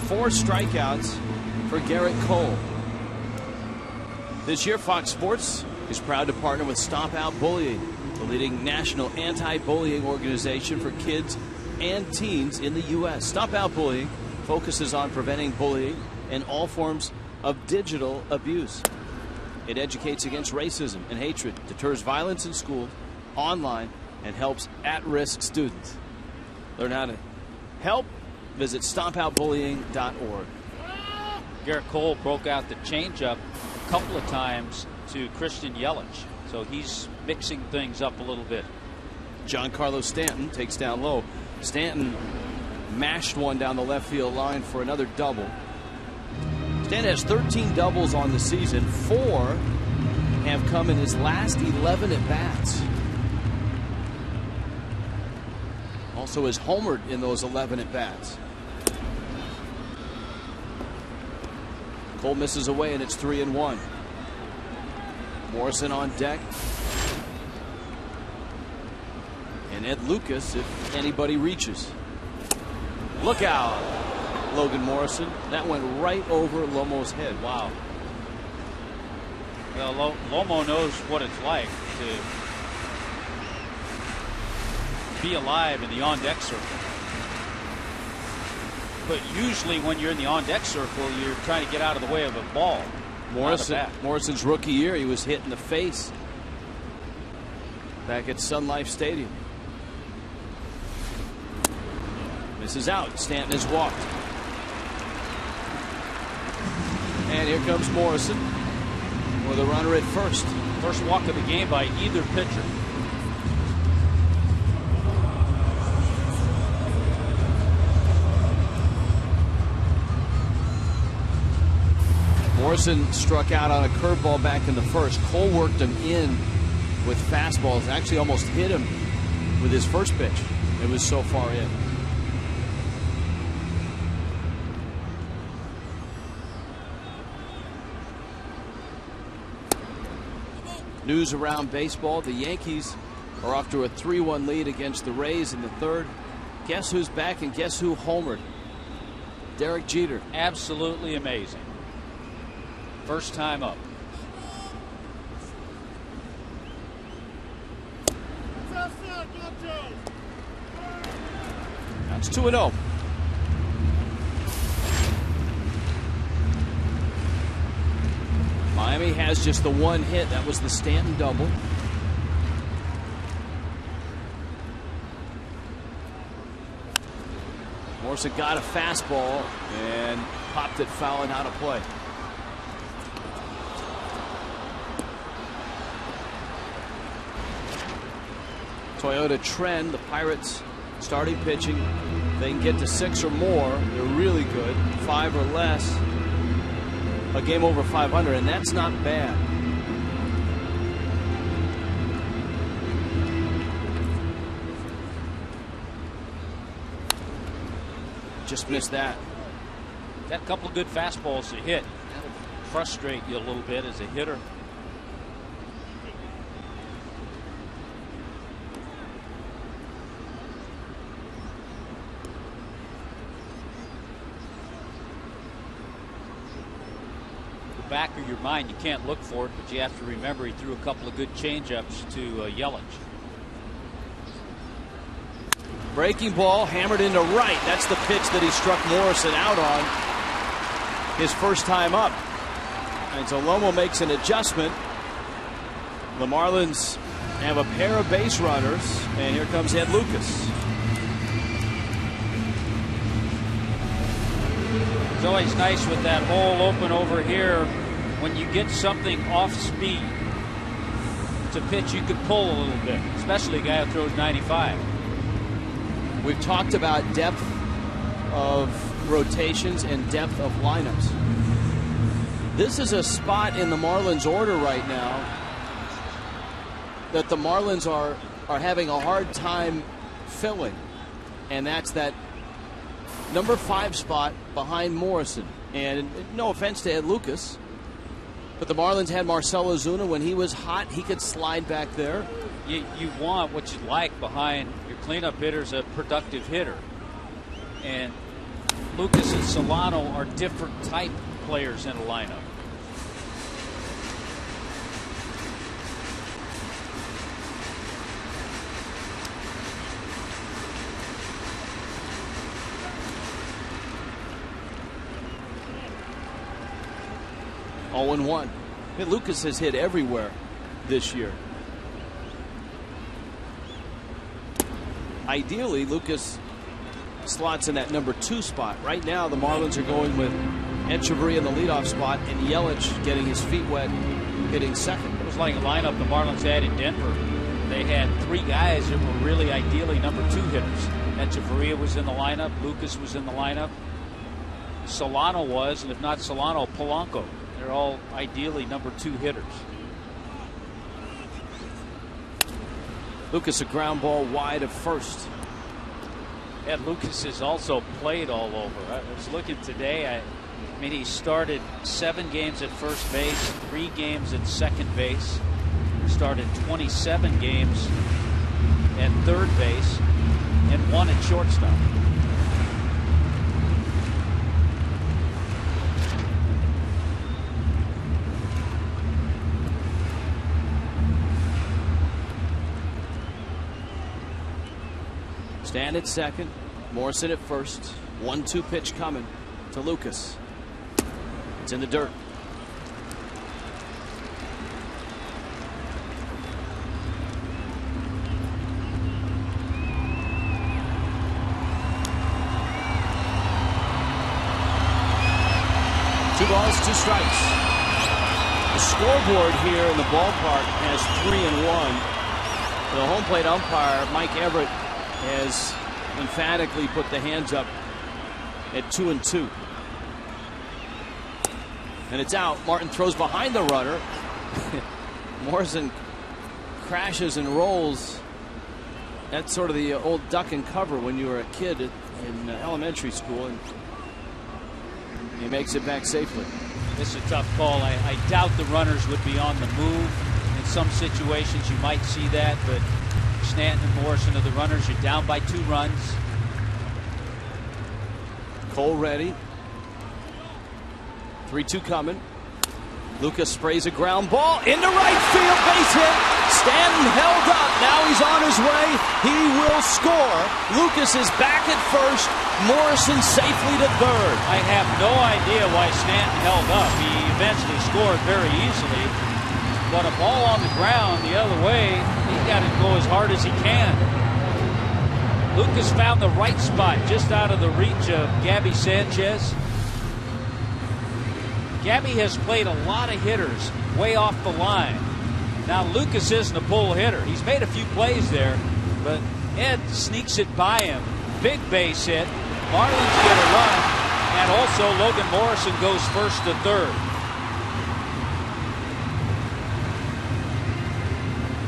Four strikeouts for Garrett Cole. This year, Fox Sports is proud to partner with Stop Out Bullying, the leading national anti-bullying organization for kids and teens in the U.S. Stop Out Bullying focuses on preventing bullying and all forms of digital abuse. It educates against racism and hatred, deters violence in school, online, and helps at-risk students. Learn how to help. Visit stopoutbullying.org. Garrett Cole broke out the changeup a couple of times to Christian Yelich, so he's mixing things up a little bit. Giancarlo Stanton takes down low. Stanton mashed one down the left field line for another double. Stanton has 13 doubles on the season. 4 have come in his last 11 at-bats. Also has homered in those 11 at-bats. Cole misses away, and it's 3-1. Morrison on deck. And Ed Lucas, if anybody reaches. Look out, Logan Morrison. That went right over Lomo's head. Wow. Well, Lomo knows what it's like to be alive in the on-deck circle. But usually when you're in the on-deck circle, you're trying to get out of the way of a ball. Morrison's rookie year, he was hit in the face back at Sun Life Stadium. Misses out. Stanton has walked. And here comes Morrison with a runner at first. First walk of the game by either pitcher. Morrison struck out on a curveball back in the first. Cole worked him in with fastballs. Actually almost hit him with his first pitch. It was so far in. News around baseball. The Yankees are off to a 3-1 lead against the Rays in the third. Guess who's back and guess who homered? Derek Jeter. Absolutely amazing. First time up. That's 2-0. Miami has just the one hit. That was the Stanton double. Morrison got a fastball and popped it foul and out of play. Toyota trend, the Pirates starting pitching. They can get to 6 or more. They're really good. 5 or less. a game over 500, and that's not bad. Just missed that. Got a couple of good fastballs to hit. That'll frustrate you a little bit as a hitter. The back of your mind, you can't look for it, but you have to remember he threw a couple of good changeups to Yelich. Breaking ball hammered into right. That's the pitch that he struck Morrison out on his first time up. And so Lomo makes an adjustment. The Marlins have a pair of base runners, and here comes Ed Lucas. It's always nice with that hole open over here when you get something off speed. It's a pitch you could pull a little bit, especially a guy who throws 95. We've talked about depth of rotations and depth of lineups. This is a spot in the Marlins order right now that the Marlins are having a hard time filling, and that's that number 5 spot behind Morrison. And no offense to Ed Lucas, but the Marlins had Marcell Ozuna. When he was hot, he could slide back there. You want what you like behind your cleanup hitters, a productive hitter. And Lucas and Solano are different type players in a lineup. Oh, 0-1. Hey, Lucas has hit everywhere this year. Ideally, Lucas slots in that number 2 spot. Right now, the Marlins are going with Echeverria in the leadoff spot and Yelich getting his feet wet, hitting second. It was like a lineup the Marlins had in Denver. They had 3 guys that were really ideally number 2 hitters. Echeverria was in the lineup. Lucas was in the lineup. Solano was, and if not Solano, Polanco. They're all ideally number 2 hitters. Lucas, a ground ball wide of first. And Lucas has also played all over. I was looking today. I mean, he started 7 games at first base, 3 games at second base, started 27 games at third base, and 1 at shortstop. Stand at second, Morrison at first. 1-2 pitch coming to Lucas. It's in the dirt. Two balls, 2 strikes. The scoreboard here in the ballpark has 3 and 1. The home plate umpire, Mike Everett, has emphatically put the hands up at 2 and 2. And it's out. Martin throws behind the runner. Morrison crashes and rolls. That's sort of the old duck and cover when you were a kid in elementary school, and he makes it back safely. This is a tough call. I doubt the runners would be on the move. In some situations you might see that, but Stanton and Morrison are the runners. You're down by 2 runs. Cole ready. 3-2 coming. Lucas sprays a ground ball into right field, base hit. Stanton held up. Now he's on his way. He will score. Lucas is back at first. Morrison safely to third. I have no idea why Stanton held up. He eventually scored very easily. But a ball on the ground the other way, he's got to go as hard as he can. Lucas found the right spot just out of the reach of Gabby Sanchez. Gabby has played a lot of hitters way off the line. Now Lucas isn't a pull hitter. He's made a few plays there, but Ed sneaks it by him. Big base hit. Marlins get a run, and also Logan Morrison goes first to third.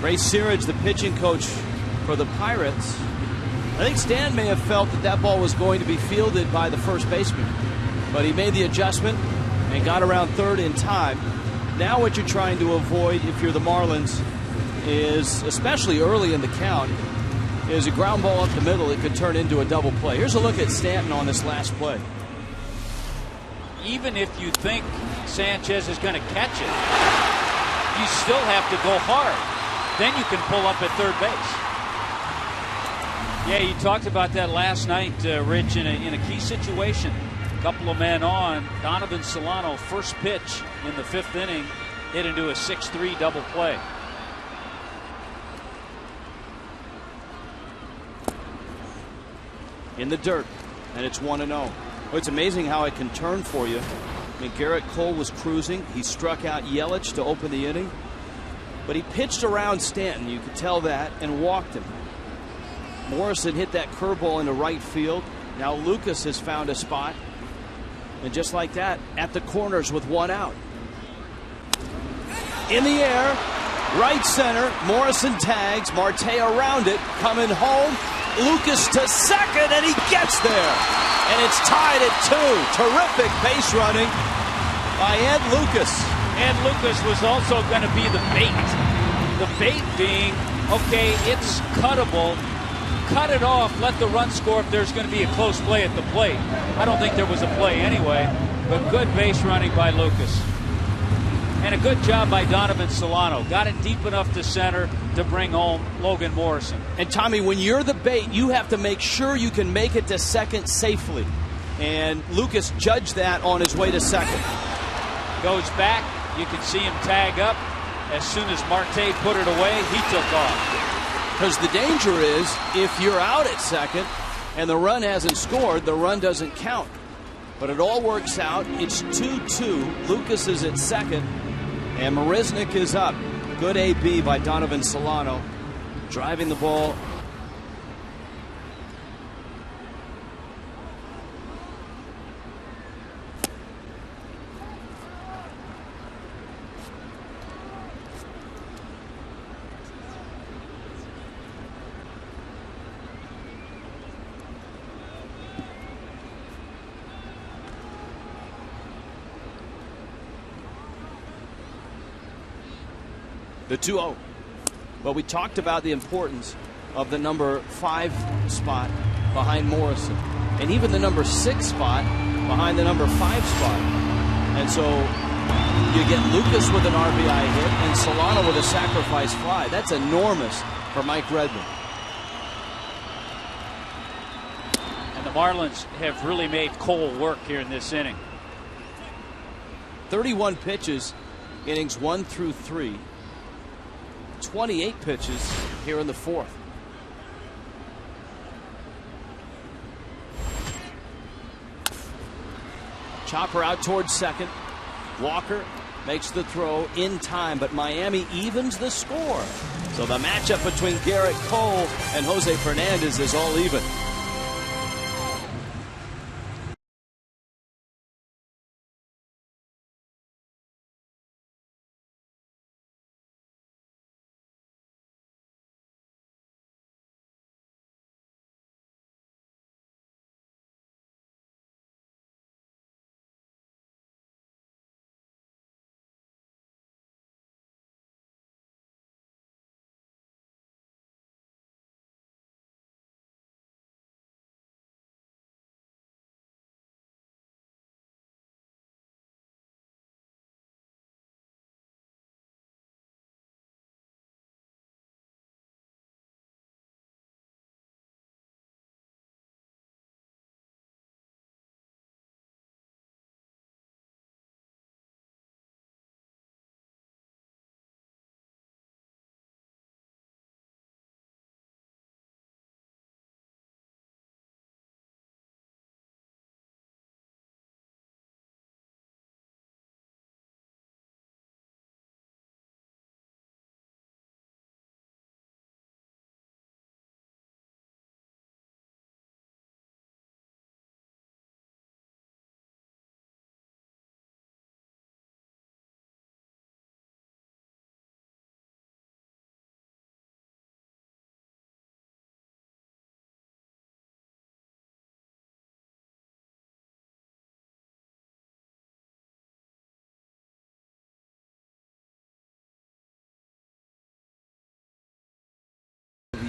Ray Searage, the pitching coach for the Pirates. I think Stan may have felt that that ball was going to be fielded by the first baseman, but he made the adjustment and got around third in time. Now what you're trying to avoid if you're the Marlins is, especially early in the count, is a ground ball up the middle that could turn into a double play. Here's a look at Stanton on this last play. Even if you think Sanchez is going to catch it, you still have to go hard. Then you can pull up at third base. Yeah, you talked about that last night, Rich, in a key situation. A couple of men on. Donovan Solano, first pitch in the 5th inning, hit into a 6-3 double play. In the dirt, and it's 1-0. Well, it's amazing how it can turn for you. I mean, Garrett Cole was cruising. He struck out Yelich to open the inning, but he pitched around Stanton, you could tell that, and walked him. Morrison hit that curveball into right field. Now Lucas has found a spot, and just like that, at the corners with 1 out. In the air, right center, Morrison tags, Marte around it, coming home. Lucas to second, and he gets there. And it's tied at 2. Terrific base running by Ed Lucas. Ed Lucas was also going to be the bait. The bait being, okay, it's cuttable. Cut it off, let the run score if there's going to be a close play at the plate. I don't think there was a play anyway, but good base running by Lucas. And a good job by Donovan Solano. Got it deep enough to center to bring home Logan Morrison. And Tommy, when you're the bait, you have to make sure you can make it to second safely. And Lucas judged that on his way to second. Goes back. You can see him tag up. As soon as Marte put it away, he took off. Because the danger is, if you're out at second and the run hasn't scored, the run doesn't count. But it all works out. It's 2-2. Lucas is at second, and Marisnick is up. Good AB by Donovan Solano, driving the ball. The 2-0. Well, we talked about the importance of the number 5 spot behind Morrison, and even the number 6 spot behind the number 5 spot. And so you get Lucas with an RBI hit and Solano with a sacrifice fly. That's enormous for Mike Redmond. And the Marlins have really made Cole work here in this inning. 31 pitches, innings 1 through 3. 28 pitches here in the 4th. Chopper out towards second. Walker makes the throw in time, but Miami evens the score. So the matchup between Garrett Cole and Jose Fernandez is all even.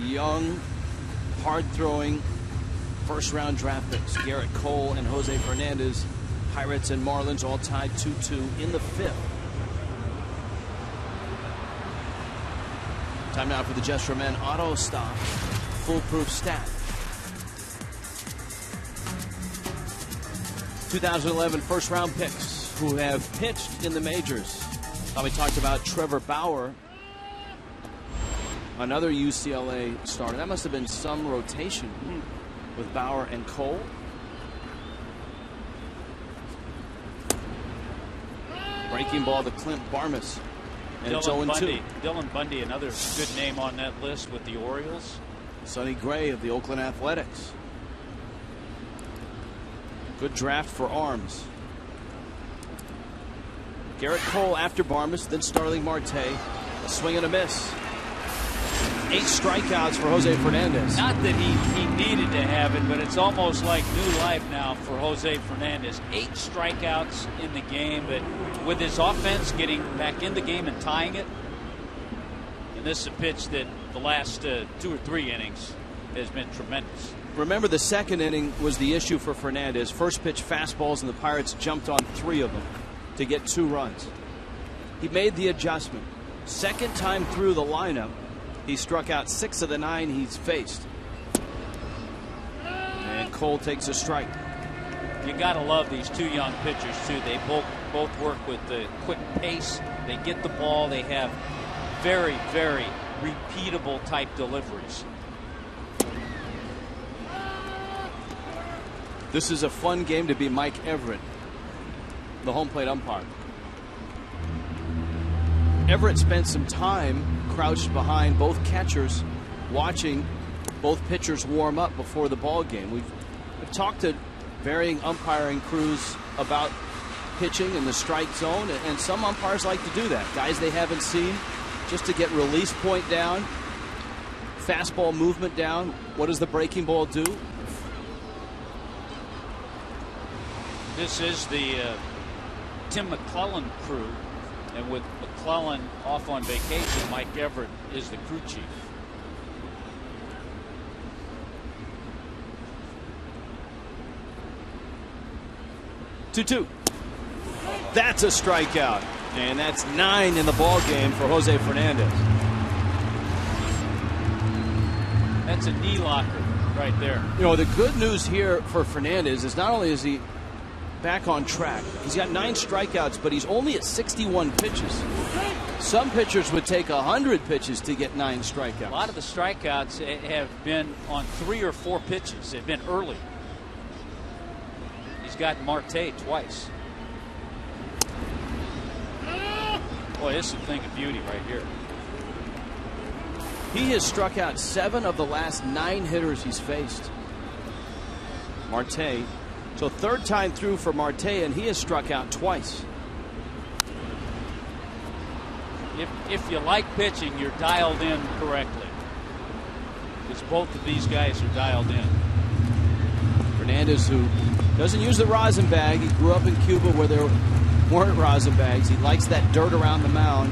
young, hard-throwing first-round draft picks. Garrett Cole and Jose Fernandez. Pirates and Marlins all tied 2-2 in the 5th. Time now for the Just for Men Auto Stock Foolproof Stat. 2011 first-round picks who have pitched in the majors. We talked about Trevor Bauer, another UCLA starter. That must have been some rotation with Bauer and Cole. Breaking ball to Clint Barmas. And it's 0-2. Dylan Bundy, another good name on that list with the Orioles. Sonny Gray of the Oakland Athletics. Good draft for arms. Garrett Cole after Barmas, then Starling Marte. A swing and a miss. 8 strikeouts for Jose Fernandez. Not that he needed to have it, but it's almost like new life now for Jose Fernandez. 8 strikeouts in the game, but with his offense getting back in the game and tying it. And this is a pitch that the last 2 or 3 innings has been tremendous. Remember, the second inning was the issue for Fernandez. First pitch fastballs, and the Pirates jumped on 3 of them to get 2 runs. He made the adjustment. Second time through the lineup, he struck out 6 of the 9 he's faced. And Cole takes a strike. You got to love these 2 young pitchers, too. They both work with the quick pace. They get the ball. They have very, very repeatable type deliveries. This is a fun game to be Mike Everett, the home plate umpire. Everett spent some time crouched behind both catchers, watching both pitchers warm up before the ball game. We've talked to varying umpiring crews about pitching in the strike zone, and some umpires like to do that. Guys they haven't seen, just to get release point down, fastball movement down. What does the breaking ball do? This is the Tim McClellan crew, and with McClellan off on vacation, Mike Everett is the crew chief. That's a strikeout, and that's 9 in the ball game for Jose Fernandez. That's a knee locker right there. You know, the good news here for Fernandez is not only is he back on track, he's got 9 strikeouts, but he's only at 61 pitches. Some pitchers would take 100 pitches to get 9 strikeouts. A lot of the strikeouts have been on 3 or 4 pitches. They've been early. He's got Marte twice. Boy, this is a thing of beauty right here. He has struck out 7 of the last 9 hitters he's faced. Marte. So 3rd time through for Marte, and he has struck out twice. If you like pitching, you're dialed in correctly. Because both of these guys are dialed in. Fernandez, who doesn't use the rosin bag. He grew up in Cuba where there weren't rosin bags. He likes that dirt around the mound.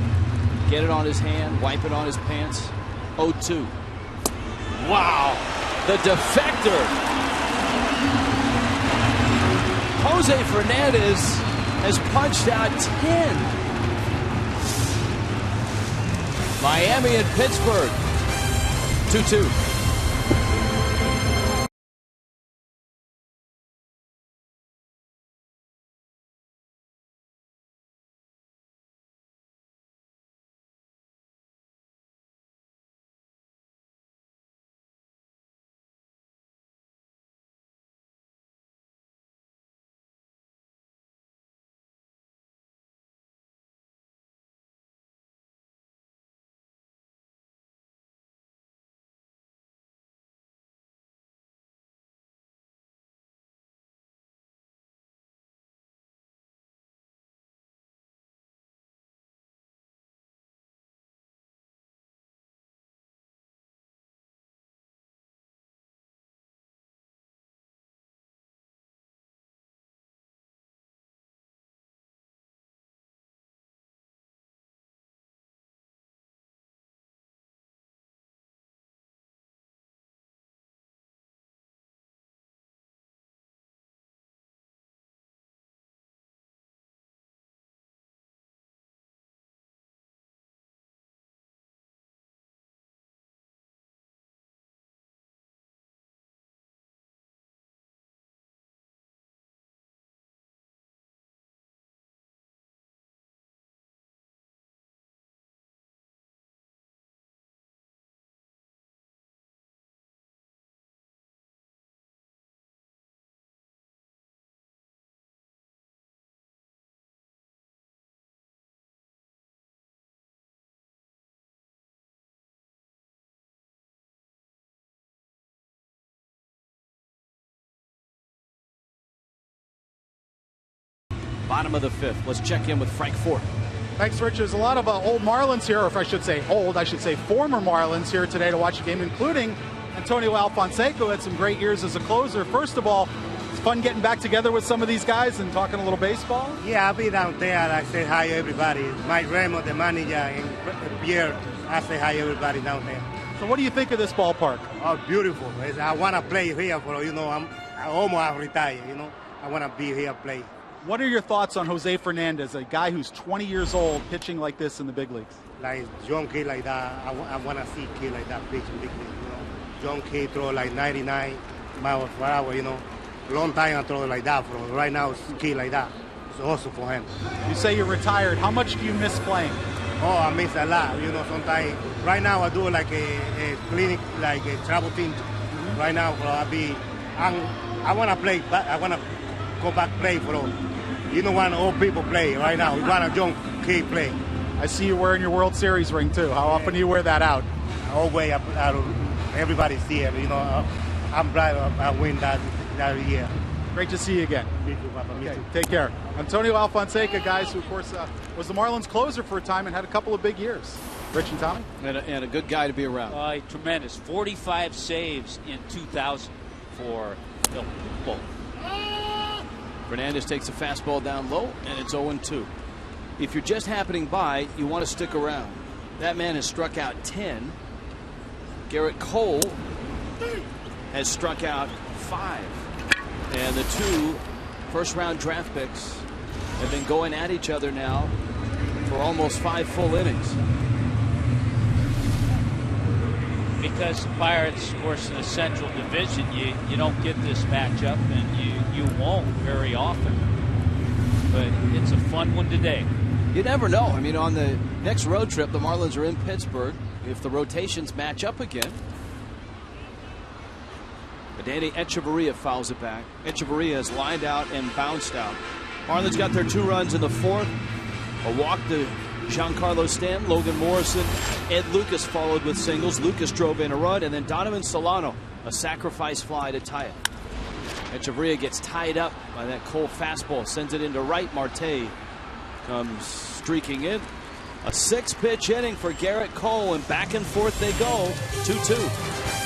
Get it on his hand, wipe it on his pants. 0-2. Wow. The defector. Jose Fernandez has punched out 10. Miami and Pittsburgh. 2-2. bottom of the 5th. Let's check in with Frank Fort. Thanks, Rich. There's a lot of old Marlins here, or if I should say former Marlins here today to watch the game, including Antonio Alfonseca, who had some great years as a closer. First of all, it's fun getting back together with some of these guys and talking a little baseball. Yeah, I'll be down there. I say hi to everybody. Mike Remo, the manager, and Pierre, I say hi to everybody down there. So what do you think of this ballpark? Oh, beautiful. I want to play here for, I almost retired, I want to be here play. What are your thoughts on Jose Fernandez, a guy who's 20 years old, pitching like this in the big leagues? Like young kid like that, I want to see kid like that pitching big league, Young kid throw like 99 miles per hour, Long time I throw like that. For right now, it's a kid like that. It's awesome for him. You say you're retired. How much do you miss playing? Oh, I miss a lot. Sometimes. Right now, I do like a clinic, like a travel team. Right now, I want to play, but I want to go back play for all. You don't want old people play right now. You want a young kid play. I see you wearing your World Series ring too. How often do you wear that out? Always. Everybody see it. I'm glad I win that year. Great to see you again. Me too, Papa. Me too. Take care. Antonio Alfonseca, guys, who of course was the Marlins closer for a time and had a couple of big years. Rich and Tommy? And a good guy to be around. Tremendous. 45 saves in 2000 for El Pulpo. Fernandez takes a fastball down low, and it's 0-2. If you're just happening by, you want to stick around. That man has struck out 10. Garrett Cole has struck out 5. And the 2 first-round draft picks have been going at each other now for almost 5 full innings. Because the Pirates, of course, in the Central Division, you don't get this matchup, and you won't very often. But it's a fun one today. You never know. I mean, on the next road trip, the Marlins are in Pittsburgh. If the rotations match up again. But Danny Echeverria fouls it back. Echeverria has lined out and bounced out. Marlins got their 2 runs in the 4th. A walk to Giancarlo Stanton, Logan Morrison, Ed Lucas followed with singles. Lucas drove in a run, and then Donovan Solano, a sacrifice fly to tie it. Echeverria gets tied up by that Cole fastball, sends it into right. Marte comes streaking in. A 6-pitch inning for Garrett Cole, and back and forth they go. 2-2.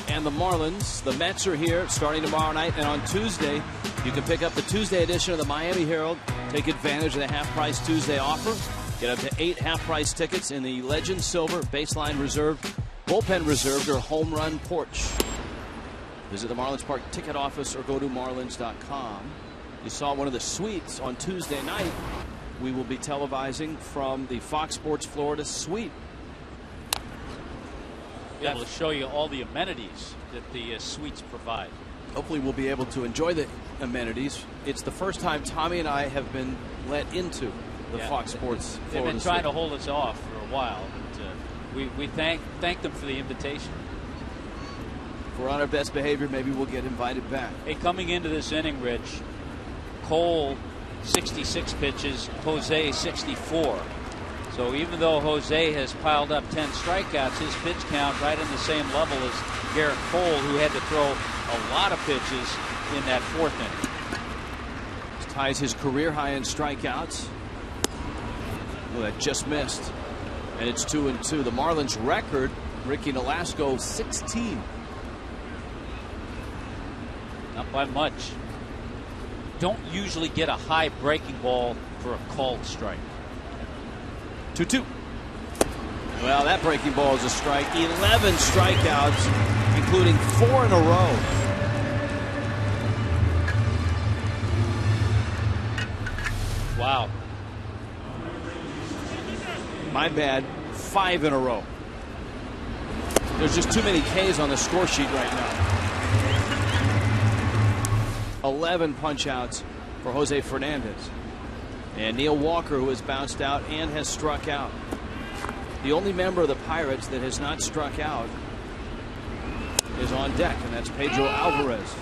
And the Marlins, the Mets are here starting tomorrow night, and on Tuesday you can pick up the Tuesday edition of the Miami Herald. Take advantage of the half-price Tuesday offer. Get up to 8 half-price tickets in the Legend Silver, Baseline Reserved, Bullpen Reserved, or Home Run Porch. Visit the Marlins Park ticket office or go to marlins.com. You saw one of the suites on Tuesday night. We will be televising from the Fox Sports Florida suite. Be able to show you all the amenities that the suites provide. Hopefully we'll be able to enjoy the amenities. It's the first time Tommy and I have been let into the Fox Sports They've Florida been trying to Suite. hold us off for a while. But, we thank them for the invitation. If we're on our best behavior, maybe we'll get invited back. Hey, coming into this inning, Rich, Cole 66 pitches, Jose 64. So even though Jose has piled up 10 strikeouts, his pitch count right in the same level as Garrett Cole, who had to throw a lot of pitches in that fourth inning. This ties his career high in strikeouts. Oh, that just missed. And it's 2-2. The Marlins record, Ricky Nolasco, 16. Not by much. Don't usually get a high breaking ball for a called strike. 2-2. Well, that breaking ball is a strike. 11 strikeouts, including 4 in a row. Wow. My bad. 5 in a row. There's just too many Ks on the score sheet right now. 11 punch outs for Jose Fernandez. And Neil Walker, who has bounced out and has struck out. The only member of the Pirates that has not struck out is on deck, and that's Pedro Alvarez.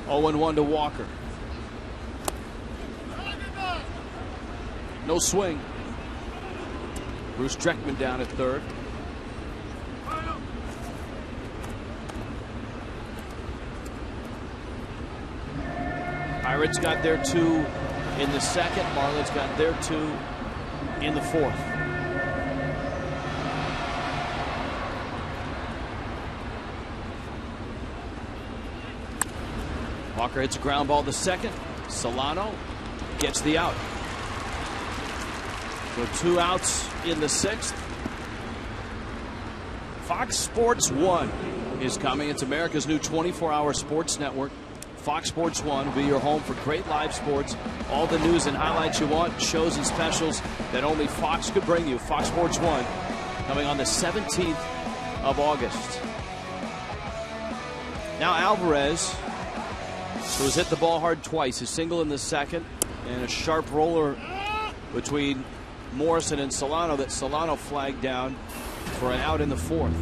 Oh, and 1 to Walker. No swing. Bruce Dreckman down at third. Pirates got their 2 in the second. Marlins got their 2 in the fourth. Walker hits a ground ball to second. Solano gets the out. So 2 outs in the sixth. Fox Sports 1 is coming. It's America's new 24-hour sports network. Fox Sports 1 will be your home for great live sports. All the news and highlights you want, shows and specials that only Fox could bring you. Fox Sports 1 coming on the 17th of August. Now Alvarez, who has hit the ball hard twice, a single in the second and a sharp roller between Morrison and Solano that Solano flagged down for an out in the fourth.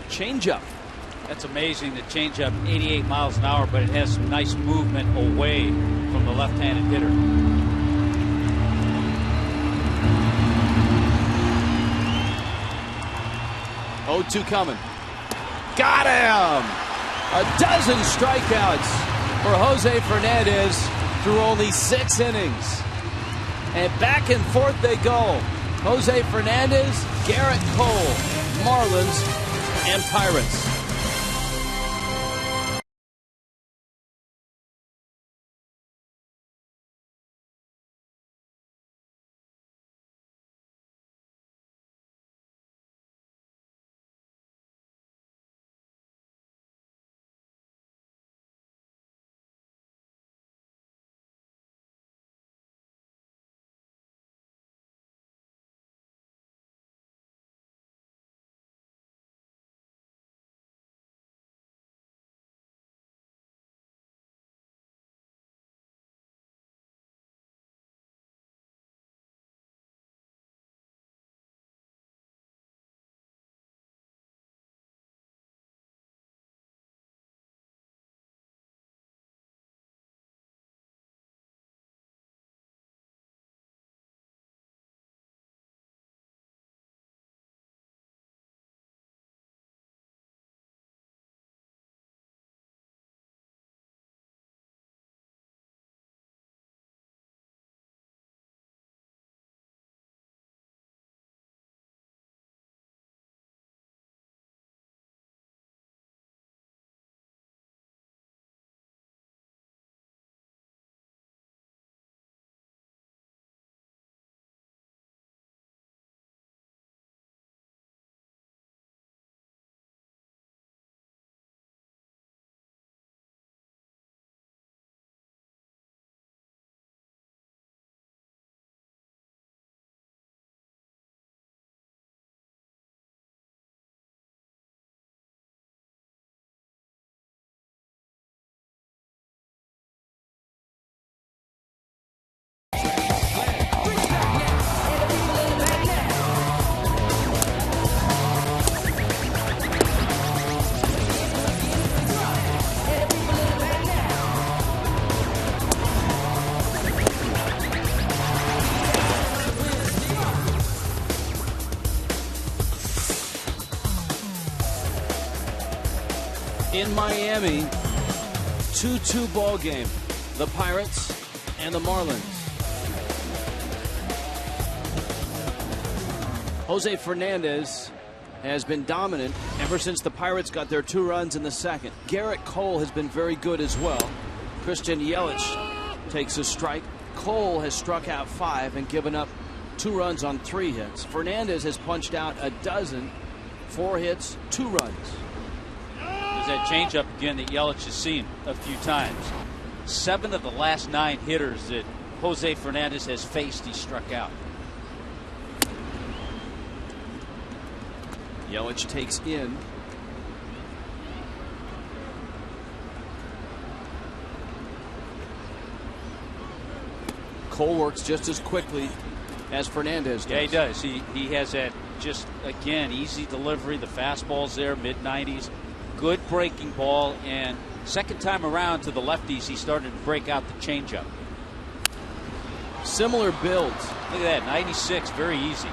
Changeup. That's amazing. The changeup, 88 miles an hour, but it has some nice movement away from the left-handed hitter. Oh, 2 coming. Got him! A dozen strikeouts for Jose Fernandez through only 6 innings. And back and forth they go. Jose Fernandez, Garrett Cole, Marlins, and Pirates. in Miami. 2-2 ball game. The Pirates and the Marlins. Jose Fernandez has been dominant ever since the Pirates got their 2 runs in the second. Garrett Cole has been very good as well. Christian Yelich takes a strike. Cole has struck out 5 and given up 2 runs on 3 hits. Fernandez has punched out a dozen, 4 hits, 2 runs. There's that changeup again that Yelich has seen a few times. 7 of the last 9 hitters that Jose Fernandez has faced, he struck out. Yelich takes in. Cole works just as quickly as Fernandez does. Yeah, he does. He has that just, again, easy delivery. The fastball's there, mid-90s. Good breaking ball, and second time around to the lefties, he started to break out the changeup. Similar builds. Look at that, 96, very easy.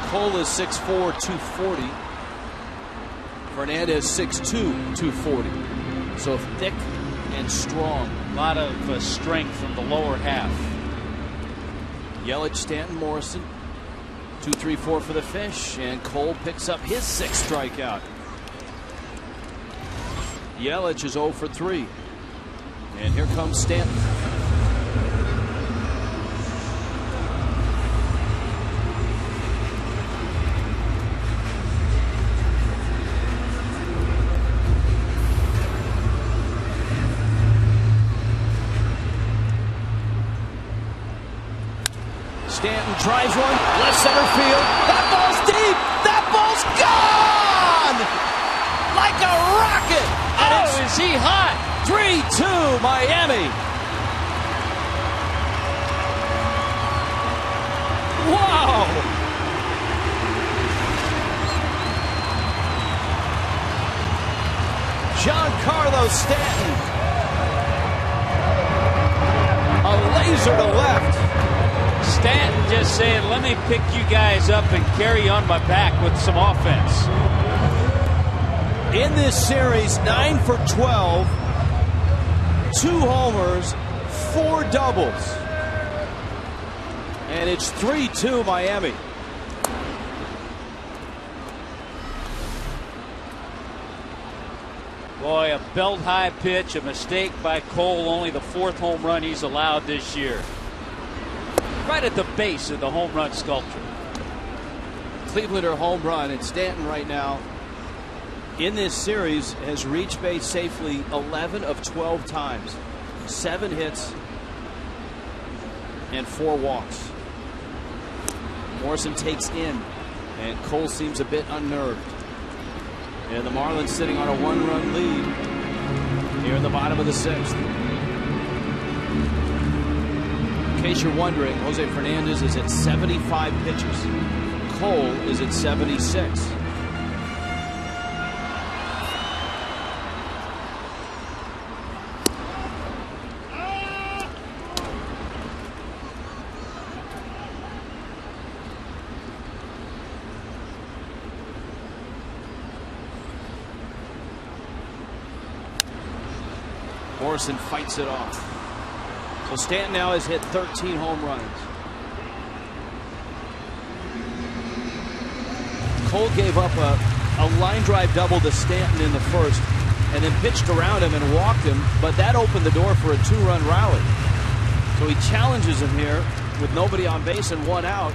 Cole is 6'4", 240. Fernandez 6'2", 240. So thick and strong. A lot of strength from the lower half. Yelich, Stanton, Morrison. 2-3-4 for the Fish, and Cole picks up his 6th strikeout. Yelich is 0 for 3. And here comes Stanton. Stanton drives one, left center field. That ball's deep. That ball's gone! Like a rocket! Oh, is he hot? 3-2 Miami. Wow! Giancarlo Stanton. A laser to left. Stanton just saying, let me pick you guys up and carry you on my back with some offense. In this series, 9 for 12, 2 homers, 4 doubles. And it's 3-2 Miami. Boy, a belt high pitch, a mistake by Cole, only the 4th home run he's allowed this year. Right at the base of the home run sculpture. Clevelander home run, and Stanton right now in this series has reached base safely 11 of 12 times. 7 hits and 4 walks. Morrison takes in, and Cole seems a bit unnerved. And the Marlins sitting on a 1-run lead here in the bottom of the 6th. In case you're wondering, Jose Fernandez is at 75 pitches. Cole is at 76. Morrison fights it off. So Stanton now has hit 13 home runs. Cole gave up a line drive double to Stanton in the first and then pitched around him and walked him, but that opened the door for a 2-run rally. So he challenges him here with nobody on base and 1 out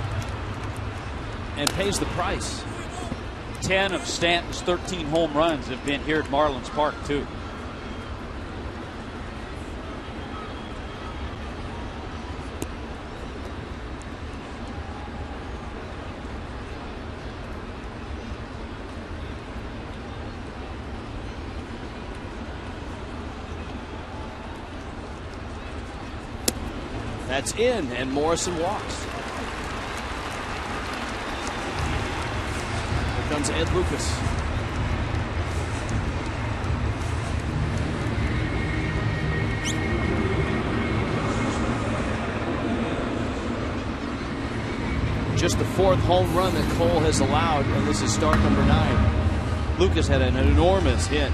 and pays the price. 10 of Stanton's 13 home runs have been here at Marlins Park, too. That's in, and Morrison walks. Here comes Ed Lucas. Just the 4th home run that Cole has allowed, and this is start number 9. Lucas had an enormous hit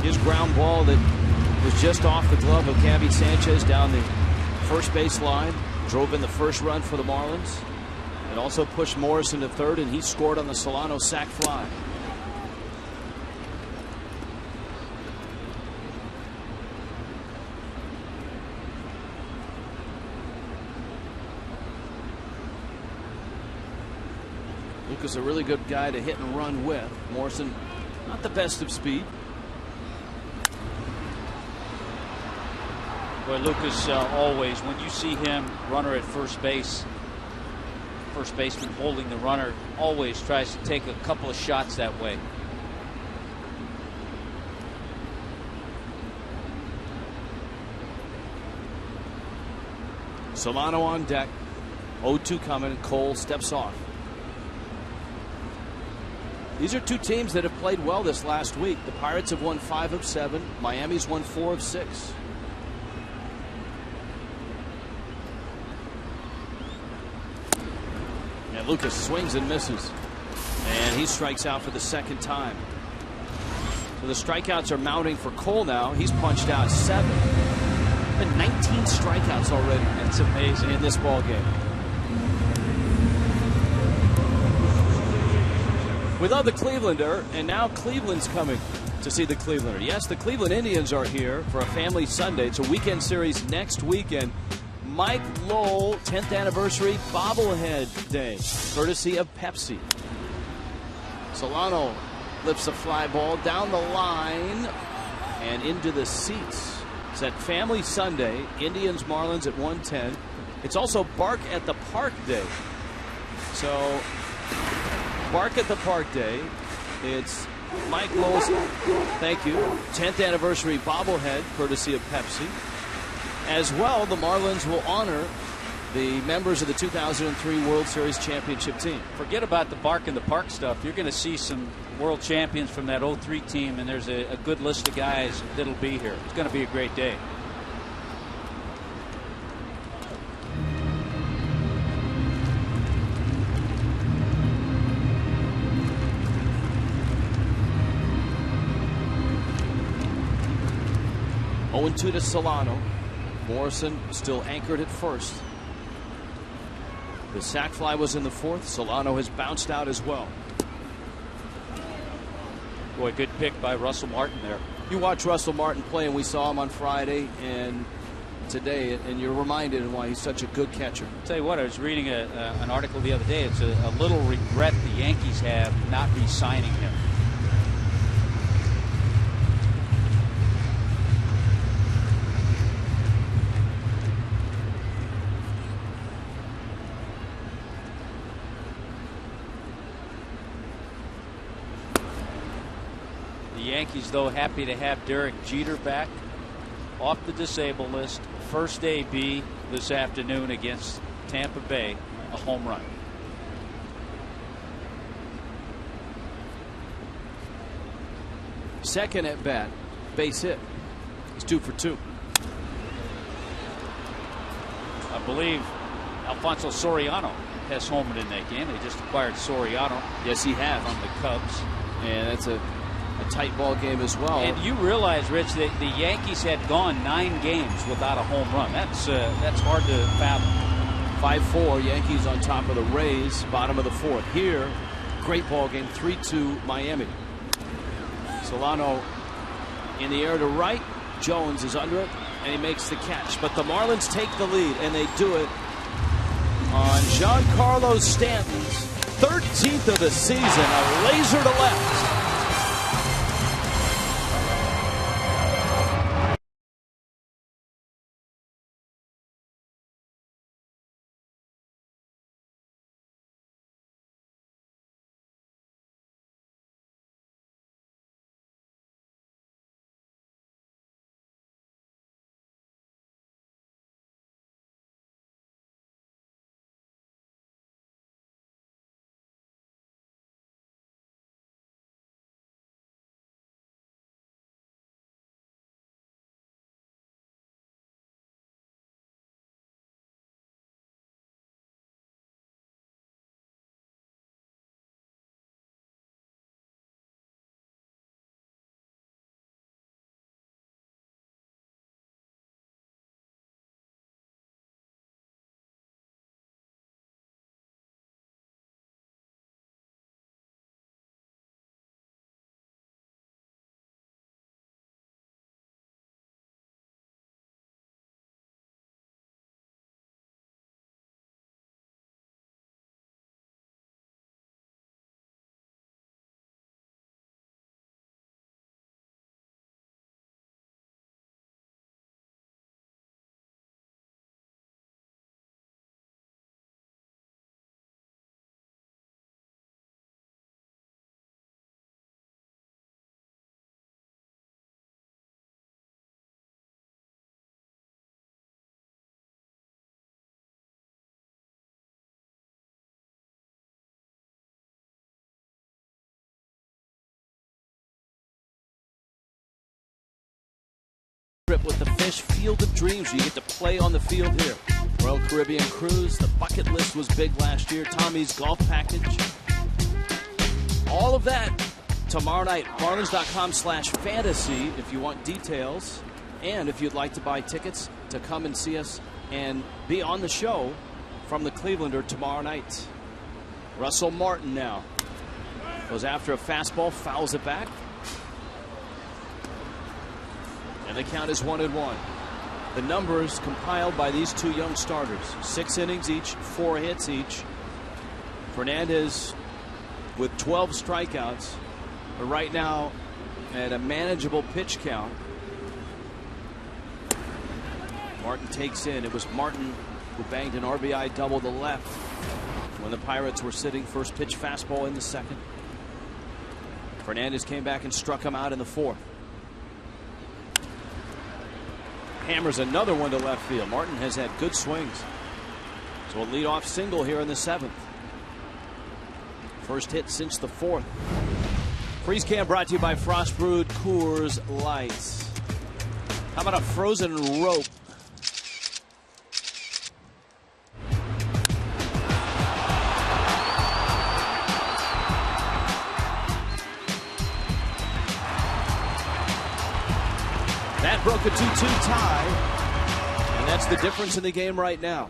His ground ball that was just off the glove of Gabby Sanchez down the first base line drove in the first run for the Marlins. It also pushed Morrison to third, and he scored on the Solano sac fly. Lucas a really good guy to hit and run with. Morrison not the best of speed. Boy, Lucas always, when you see him, runner at first base, first baseman holding the runner, always tries to take a couple of shots that way. Solano on deck. 0-2 coming. Cole steps off. These are two teams that have played well this last week. The Pirates have won 5 of 7. Miami's won 4 of 6. And Lucas swings and misses. And he strikes out for the second time. So the strikeouts are mounting for Cole now. He's punched out 7. Been 19 strikeouts already. That's amazing in this ball game. Without the Clevelander, and now Cleveland's coming to see the Clevelander. Yes, the Cleveland Indians are here for a family Sunday. It's a weekend series next weekend. Mike Lowell 10th anniversary bobblehead day, courtesy of Pepsi. Solano lifts a fly ball down the line and into the seats. It's that family Sunday, Indians Marlins at 1:10. It's also Bark at the Park Day. So Bark at the Park Day. It's Mike Lowell's, thank you, 10th anniversary bobblehead, courtesy of Pepsi. As well, the Marlins will honor the members of the 2003 World Series championship team. Forget about the Bark in the Park stuff. You're going to see some world champions from that 03 team, and there's a good list of guys that'll be here. It's going to be a great day. Oh, 0-2 to Solano. Morrison still anchored at first. The sac fly was in the fourth. Solano has bounced out as well. Boy, good pick by Russell Martin there. You watch Russell Martin play, and we saw him on Friday and today, and you're reminded of why he's such a good catcher. I'll tell you what, I was reading an article the other day. It's a little regret the Yankees have not re-signing him. The Yankees, though, happy to have Derek Jeter back off the disabled list. First AB this afternoon against Tampa Bay, a home run. Second at bat, base hit. He's 2 for 2. I believe Alfonso Soriano has homered in that game. They just acquired Soriano. Yes, he has. From the Cubs. And that's a tight ball game as well. And you realize, Rich, that the Yankees had gone 9 games without a home run. That's hard to fathom. 5-4, Yankees on top of the Rays, bottom of the fourth. Here, great ball game, 3-2 Miami. Solano in the air to right. Jones is under it, and he makes the catch. But the Marlins take the lead, and they do it on Giancarlo Stanton's 13th of the season. A laser to left. Strip with the Fish Field of Dreams. You get to play on the field here. Royal Caribbean Cruise, the bucket list was big last year. Tommy's golf package. All of that tomorrow night. Marlins.com/fantasy if you want details. And if you'd like to buy tickets to come and see us and be on the show from the Clevelander tomorrow night. Russell Martin now goes after a fastball, fouls it back. And the count is 1-1. The numbers compiled by these two young starters. 6 innings each, 4 hits each. Fernandez with 12 strikeouts, but right now at a manageable pitch count. Martin takes in. It was Martin who banged an RBI double to left when the Pirates were sitting. First pitch fastball in the second. Fernandez came back and struck him out in the fourth. Hammers another one to left field. Martin has had good swings. So a leadoff single here in the seventh. First hit since the fourth. Freeze Cam brought to you by Frost Brewed Coors Lights. How about a frozen rope? That broke a 2-2 tie, and that's the difference in the game right now.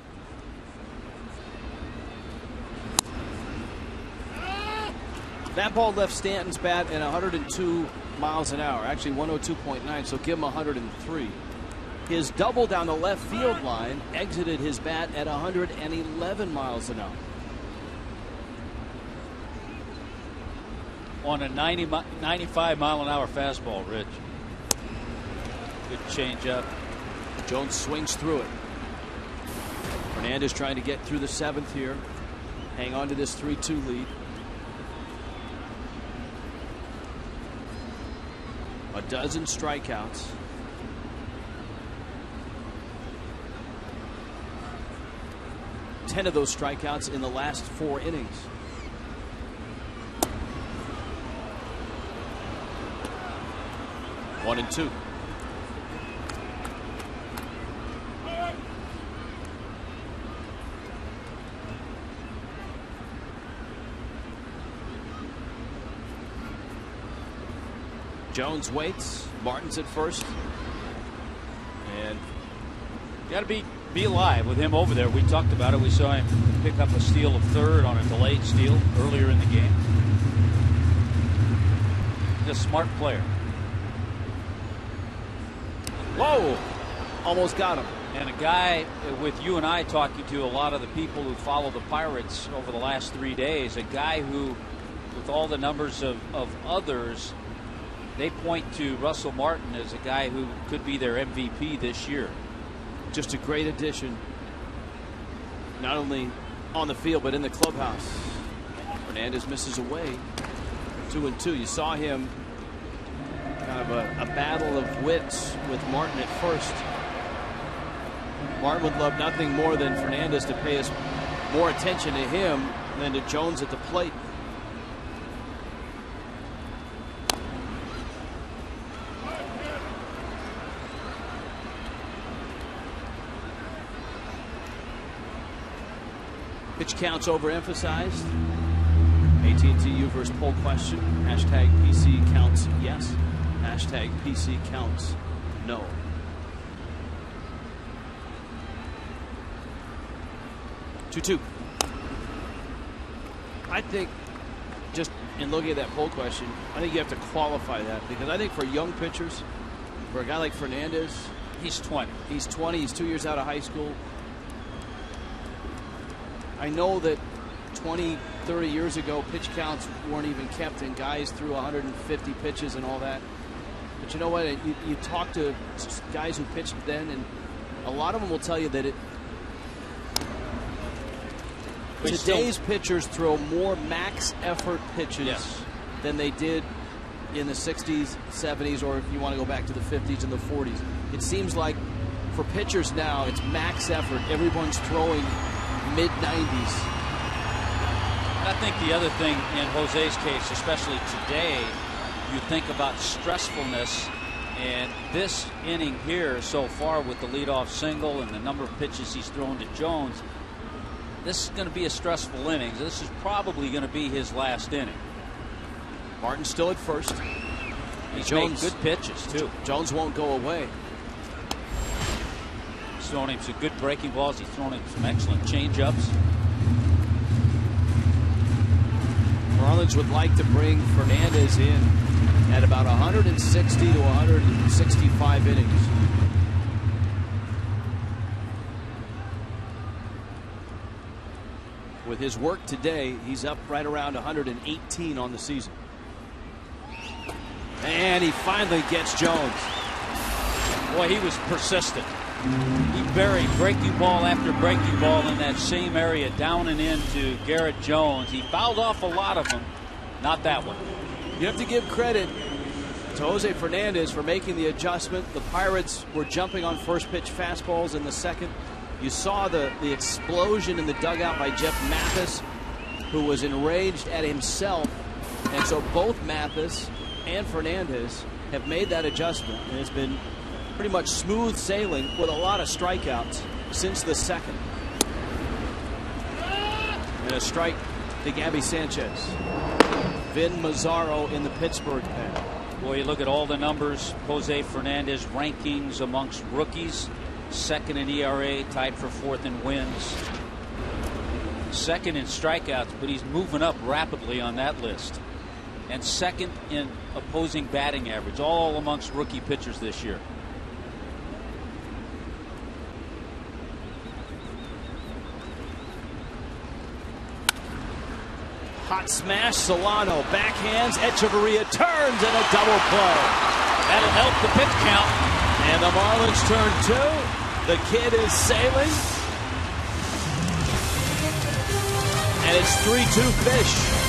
That ball left Stanton's bat at 102 miles an hour, actually 102.9, so give him 103. His double down the left field line exited his bat at 111 miles an hour. On a 95 mile an hour fastball, Rich. Good change up. Jones swings through it. Fernandez trying to get through the seventh here. Hang on to this 3-2 lead. A dozen strikeouts. Ten of those strikeouts in the last 4 innings. One and two. Jones waits. Martin's at first. And you got to be alive with him over there. We talked about it. We saw him pick up a steal of third on a delayed steal earlier in the game. He's a smart player. Whoa! Almost got him. And a guy with you and I talking to a lot of the people who follow the Pirates over the last 3 days, a guy who, with all the numbers of others, they point to Russell Martin as a guy who could be their MVP this year. Just a great addition, not only on the field but in the clubhouse. Fernandez misses away. 2-2. You saw him kind of a battle of wits with Martin at first. Martin would love nothing more than Fernandez to pay more attention to him than to Jones at the plate. Pitch counts overemphasized. AT&T U-verse poll question. Hashtag PC counts yes. Hashtag PC counts no. Two. I think, just in looking at that poll question, I think you have to qualify that, because I think for young pitchers, for a guy like Fernandez, he's 20. He's 20. He's 2 years out of high school. I know that 20, 30 years ago, pitch counts weren't even kept, and guys threw 150 pitches and all that. But you know what? You talk to guys who pitched then, and a lot of them will tell you that today's pitchers throw more max effort pitches than they did in the 60s, 70s, or if you want to go back to the 50s and the 40s. It seems like for pitchers now, it's max effort. Everyone's throwing mid-90s. And I think the other thing in Jose's case, especially today, you think about stressfulness And this inning here so far with the leadoff single and the number of pitches he's thrown to Jones, this is going to be a stressful inning. This is probably going to be his last inning. Martin still at first. He's Jones, made good pitches, too. Jones won't go away. He's thrown him some good breaking balls. He's thrown him some excellent changeups. Marlins would like to bring Fernandez in at about 160 to 165 innings. With his work today, he's up right around 118 on the season. And he finally gets Jones. Boy, he was persistent. He buried breaking ball after breaking ball in that same area, down and into Garrett Jones. He fouled off a lot of them, not that one. You have to give credit to Jose Fernandez for making the adjustment. The Pirates were jumping on first pitch fastballs in the second. You saw the explosion in the dugout by Jeff Mathis, who was enraged at himself. And so both Mathis and Fernandez have made that adjustment, and it's been pretty much smooth sailing with a lot of strikeouts since the second. And a strike to Gabby Sanchez. Vin Mazzaro in the Pittsburgh pen. Boy, you look at all the numbers. Jose Fernandez rankings amongst rookies. Second in ERA, tied for fourth in wins. Second in strikeouts, but he's moving up rapidly on that list. And second in opposing batting average, all amongst rookie pitchers this year. Hot smash, Solano backhands, Echeverria turns, and a double play. That'll help the pitch count. And the Marlins turn two. The kid is sailing. And it's 3-2 Fish.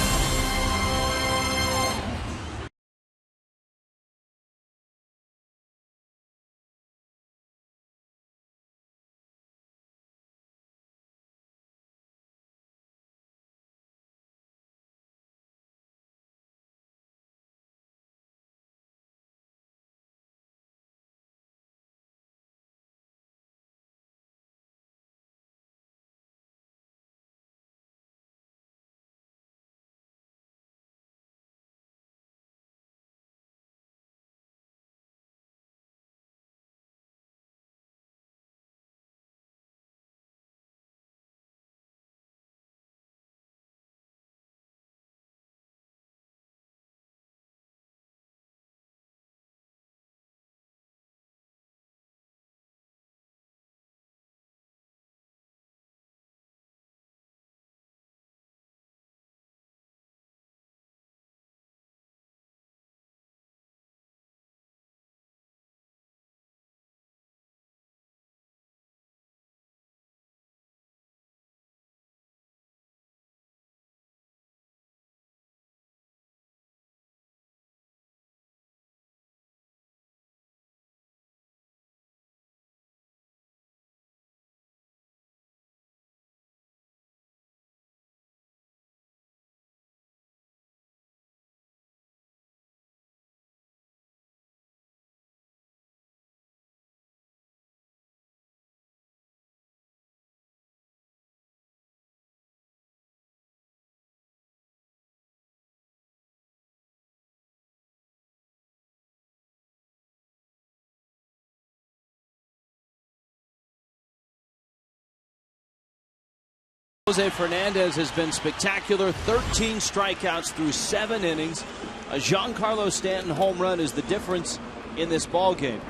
Jose Fernandez has been spectacular. 13 strikeouts through 7 innings. A Giancarlo Stanton home run is the difference in this ball game.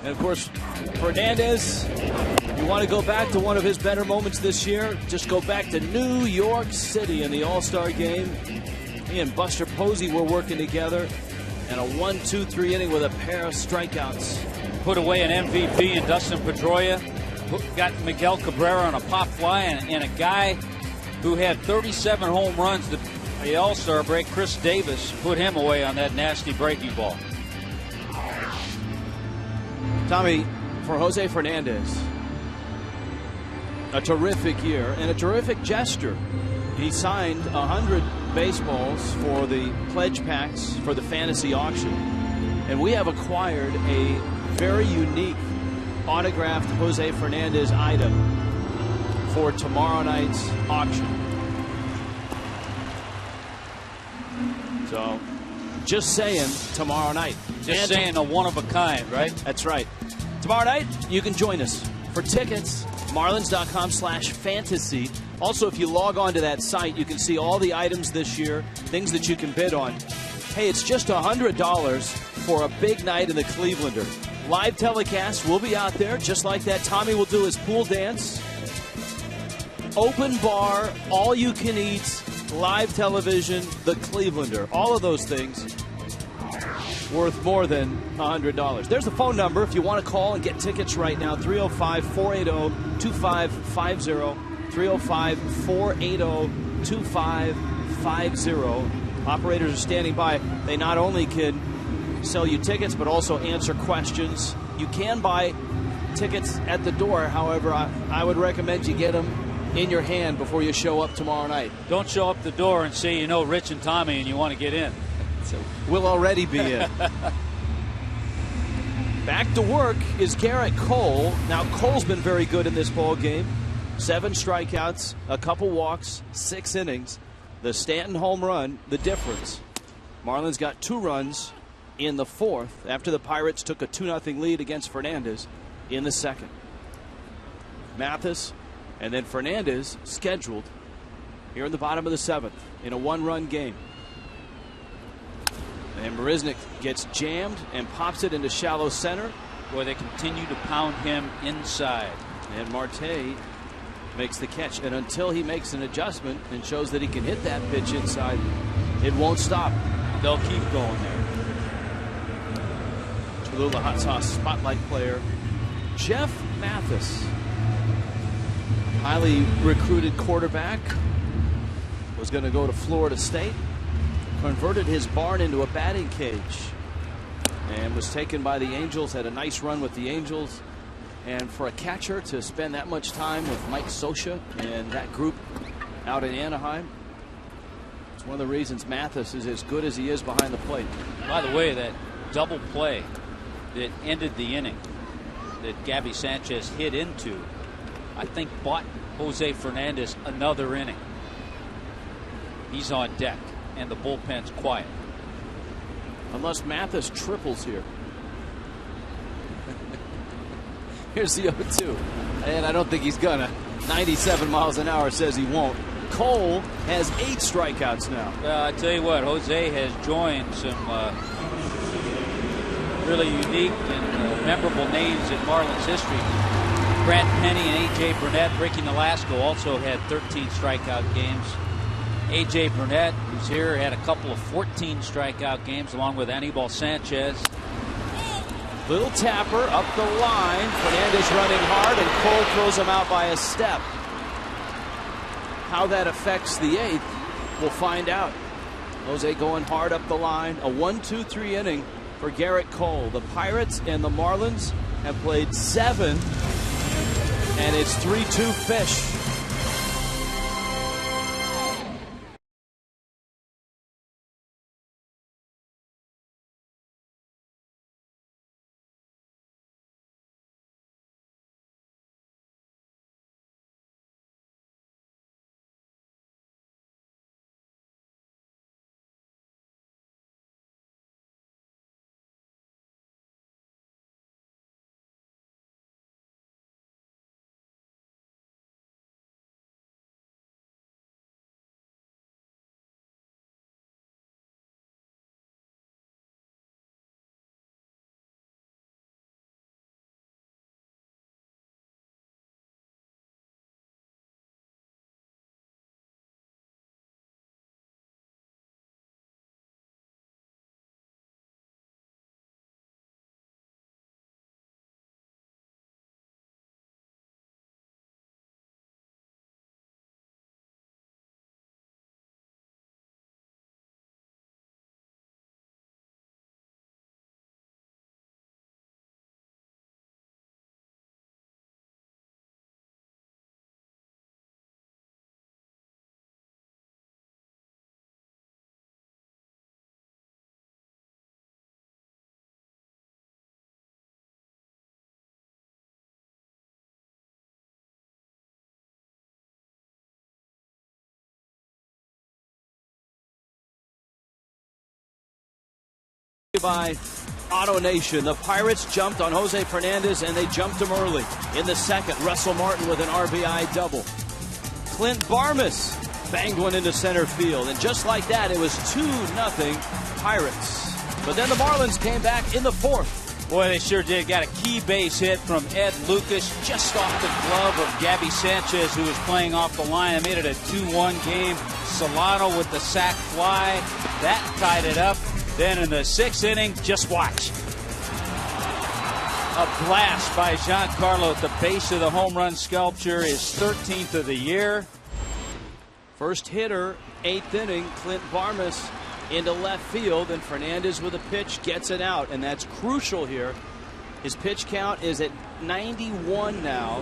And of course, Fernandez, you want to go back to one of his better moments this year? Just go back to New York City in the All-Star game. He and Buster Posey were working together. And a 1-2-3 inning with a pair of strikeouts. Put away an MVP in Dustin Pedroia. Got Miguel Cabrera on a pop fly, and a guy who had 37 home runs the All-Star break, Chris Davis, put him away on that nasty breaking ball. Tommy, for Jose Fernandez, a terrific year and a terrific gesture. He signed 100 baseballs for the pledge packs for the fantasy auction. And we have acquired a very unique autographed Jose Fernandez item for tomorrow night's auction. So, just saying, tomorrow night. Just saying, a one-of-a-kind, right? That's right. Tomorrow night, you can join us. For tickets, marlins.com/fantasy. Also, if you log on to that site, you can see all the items this year, things that you can bid on. Hey, it's just $100 for a big night in the Clevelander. Live telecast, we'll be out there just like that. Tommy will do his pool dance. Open bar, all you can eat, live television, the Clevelander. All of those things worth more than $100. There's the phone number if you want to call and get tickets right now. 305-480-2550. 305-480-2550. Operators are standing by. They not only can sell you tickets, but also answer questions. You can buy tickets at the door. However, I would recommend you get them in your hand before you show up tomorrow night. Don't show up the door and say you know Rich and Tommy and you want to get in. So we'll already be in. Back to work is Gerrit Cole. Now, Cole's been very good in this ball game. 7 strikeouts, a couple walks, 6 innings. The Stanton home run, the difference. Marlins got 2 runs in the 4th after the Pirates took a 2-0 lead against Fernandez in the 2nd. Mathis and then Fernandez scheduled here in the bottom of the 7th in a 1-run game. And Marisnick gets jammed and pops it into shallow center, where they continue to pound him inside. And Marte makes the catch. And until he makes an adjustment and shows that he can hit that pitch inside, it won't stop. They'll keep going there. Cholula Hot Sauce spotlight player Jeff Mathis, highly recruited quarterback, was going to go to Florida State. Converted his barn into a batting cage and was taken by the Angels. Had a nice run with the Angels. And for a catcher to spend that much time with Mike Scioscia and that group out in Anaheim, it's one of the reasons Mathis is as good as he is behind the plate. By the way, that double play that ended the inning that Gabby Sanchez hit into, I think bought Jose Fernandez another inning. He's on deck. And the bullpen's quiet. Unless Mathis triples here. Here's the 0-2. And I don't think he's gonna. 97 miles an hour says he won't. Cole has 8 strikeouts now. I tell you what, Jose has joined some really unique and memorable names in Marlins history. Grant Penny and A.J. Burnett. Ricky Nolasco also had 13 strikeout games. A.J. Burnett, who's here, had a couple of 14 strikeout games along with Anibal Sanchez. Little tapper up the line. Fernandez running hard, and Cole throws him out by a step. How that affects the 8th, we'll find out. Jose going hard up the line. A 1-2-3 inning for Gerrit Cole. The Pirates and the Marlins have played 7, and it's 3-2 Fish. by Auto Nation. The Pirates jumped on Jose Fernandez, and they jumped him early. In the second, Russell Martin with an RBI double. Clint Barmes banged one into center field, and just like that, it was 2-0 Pirates. But then the Marlins came back in the fourth. Boy, they sure did. Got a key base hit from Ed Lucas just off the glove of Gabby Sanchez, who was playing off the line. It made it a 2-1 game. Solano with the sac fly. That tied it up. Then in the sixth inning, just watch. A blast by Giancarlo at the base of the home run sculpture, his 13th of the year. First hitter, eighth inning, Clint Barmes into left field, and Fernandez with a pitch gets it out, and that's crucial here. His pitch count is at 91 now.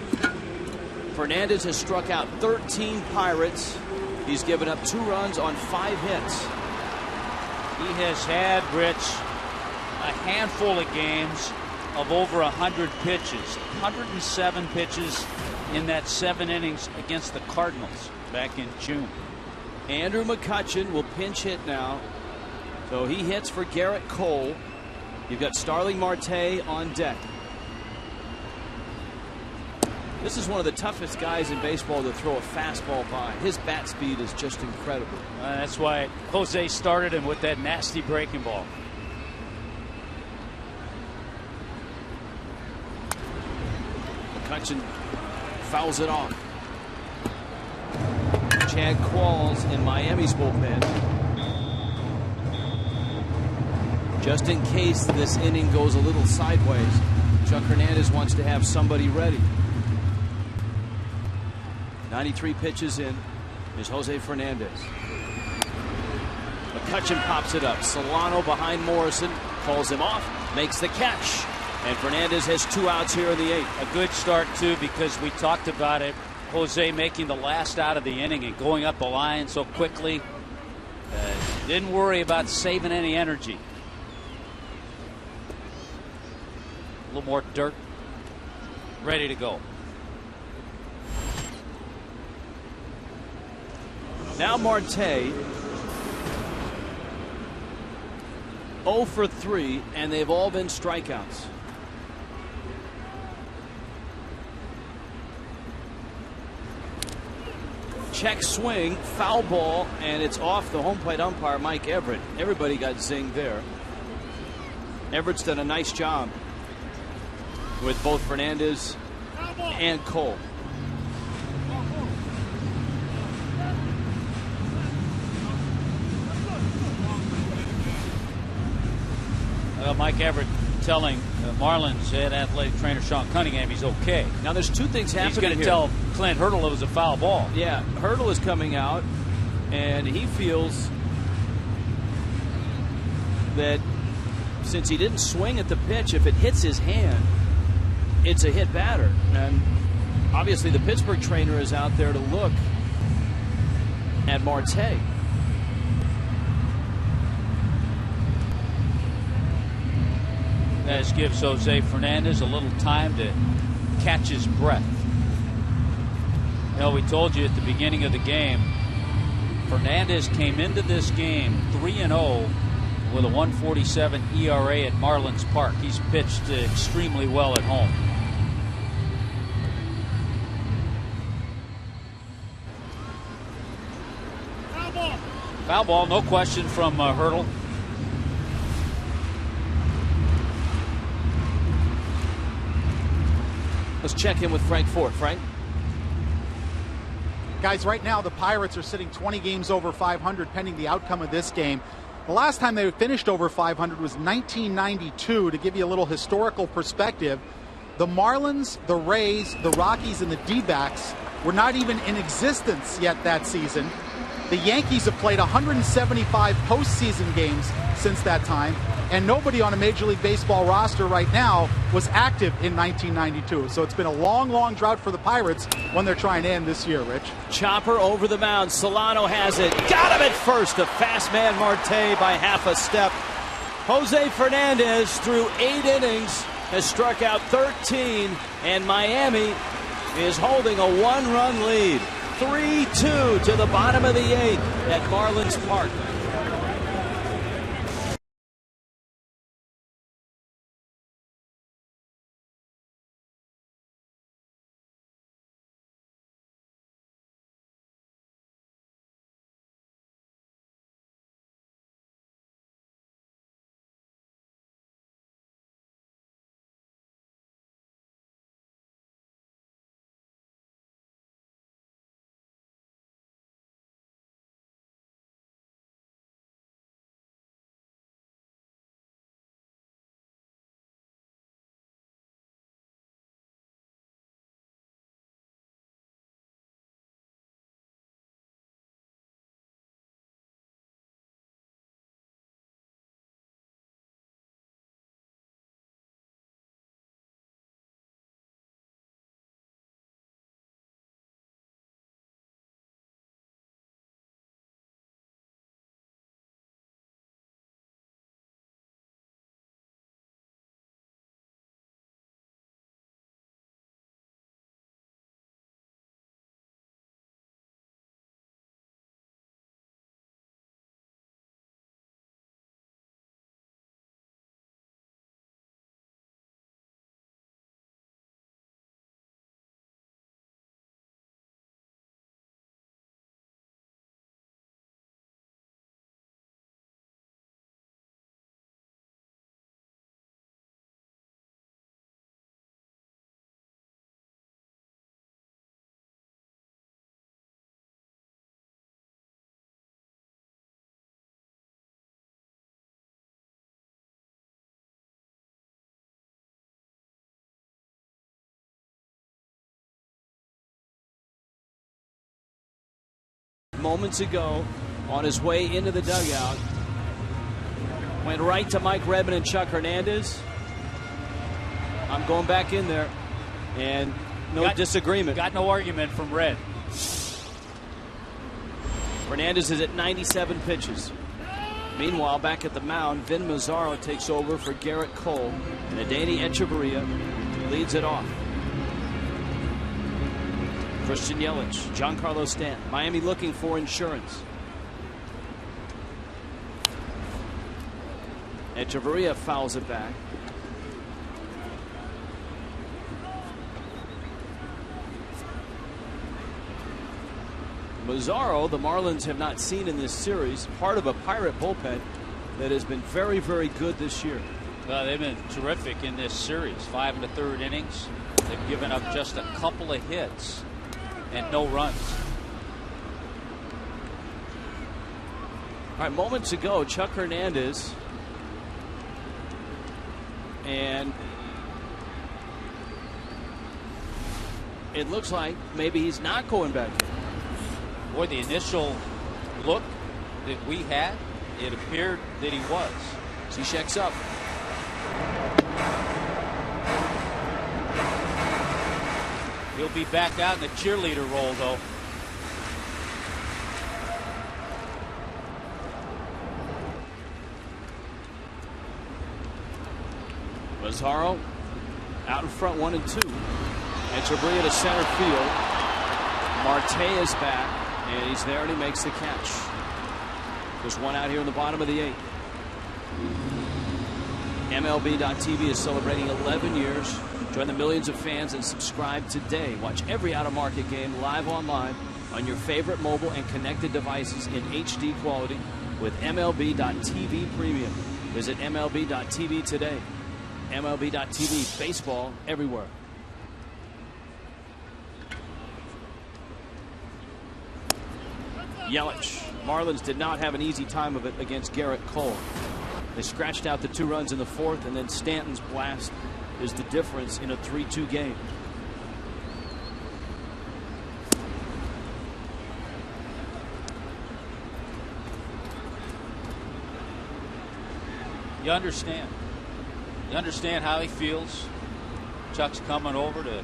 Fernandez has struck out 13 Pirates. He's given up 2 runs on 5 hits. He has had, Rich, a handful of games of over 100 pitches. 107 pitches in that 7 innings against the Cardinals back in June. Andrew McCutchen will pinch hit now. So he hits for Garrett Cole. You've got Starling Marte on deck. This is one of the toughest guys in baseball to throw a fastball by. His bat speed is just incredible. That's why Jose started him with that nasty breaking ball. McCutchen fouls it off. Chad Qualls in Miami's bullpen. Just in case this inning goes a little sideways, Chuck Hernandez wants to have somebody ready. 93 pitches in is Jose Fernandez. McCutchen pops it up. Solano behind Morrison, calls him off, makes the catch. And Fernandez has 2 outs here in the 8th. A good start, too, because we talked about it. Jose making the last out of the inning and going up the line so quickly. Didn't worry about saving any energy. A little more dirt. Ready to go. Now Marte 0 for 3, and they've all been strikeouts. Check swing, foul ball, and it's off the home plate umpire, Mike Everett. Everybody got zinged there. Everett's done a nice job with both Fernandez and Cole. Mike Everett telling Marlins head athletic trainer Sean Cunningham he's okay. Now there's 2 things happening here. He's going to tell Clint Hurdle it was a foul ball. Yeah, Hurdle is coming out, and he feels that since he didn't swing at the pitch, if it hits his hand, it's a hit batter. And obviously the Pittsburgh trainer is out there to look at Marte. This gives Jose Fernandez a little time to catch his breath. You know, we told you at the beginning of the game, Fernandez came into this game 3-0 with a 1.47 ERA at Marlins Park. He's pitched extremely well at home. Foul ball, no question from Hurdle. Let's check in with Frank Ford. Frank? Guys, right now the Pirates are sitting 20 games over 500 pending the outcome of this game. The last time they finished over 500 was 1992. To give you a little historical perspective, the Marlins, the Rays, the Rockies, and the D-backs were not even in existence yet that season. The Yankees have played 175 postseason games since that time, and nobody on a Major League Baseball roster right now was active in 1992. So it's been a long, long drought for the Pirates when they're trying to end this year, Rich. Chopper over the mound. Solano has it. Got him at first. A fast man Marte by half a step. Jose Fernandez through 8 innings has struck out 13, and Miami is holding a 1-run lead. 3-2 to the bottom of the 8th at Marlins Park. moments ago on his way into the dugout. Went right to Mike Redmond and Chuck Hernandez. I'm going back in there. And no disagreement. Got no argument from Red. Hernandez is at 97 pitches. Meanwhile, back at the mound, Vin Mazzaro takes over for Garrett Cole. And Adeiny Echeverria leads it off. Christian Yelich, Giancarlo Stanton. Miami looking for insurance. Echeverria fouls it back. Mazzaro, the Marlins have not seen in this series, part of a Pirate bullpen that has been very, very good this year. They've been terrific in this series. 5 1/3 innings. They've given up just a couple of hits and no runs. All right, moments ago, Chuck Hernandez and it looks like maybe he's not going back in. Boy, the initial look that we had, it appeared that he was. Cishek's up. He'll be back out in the cheerleader role, though. Mazzaro out in front, 1 and 2. Echeverria to center field. Marte is back. And he's there and he makes the catch. There's one out here in the bottom of the 8th. MLB.TV is celebrating 11 years. Join the millions of fans and subscribe today. Watch every out-of-market game live online on your favorite mobile and connected devices in HD quality with MLB.TV Premium. Visit MLB.TV today. MLB.TV, baseball everywhere. Yelich. Marlins did not have an easy time of it against Garrett Cole. They scratched out the 2 runs in the 4th, and then Stanton's blast is the difference in a 3-2 game. You understand. You understand how he feels. Chuck's coming over to.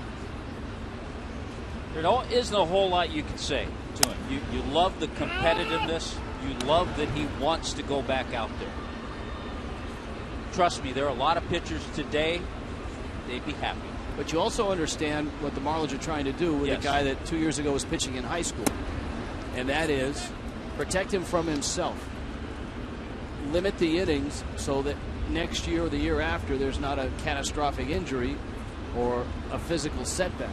There isn't a whole lot you can say to him. You love the competitiveness. You love that he wants to go back out there. Trust me, there are a lot of pitchers today, they'd be happy. But you also understand what the Marlins are trying to do with a guy that 2 years ago was pitching in high school. And that is protect him from himself. Limit the innings so that next year or the year after there's not a catastrophic injury or a physical setback.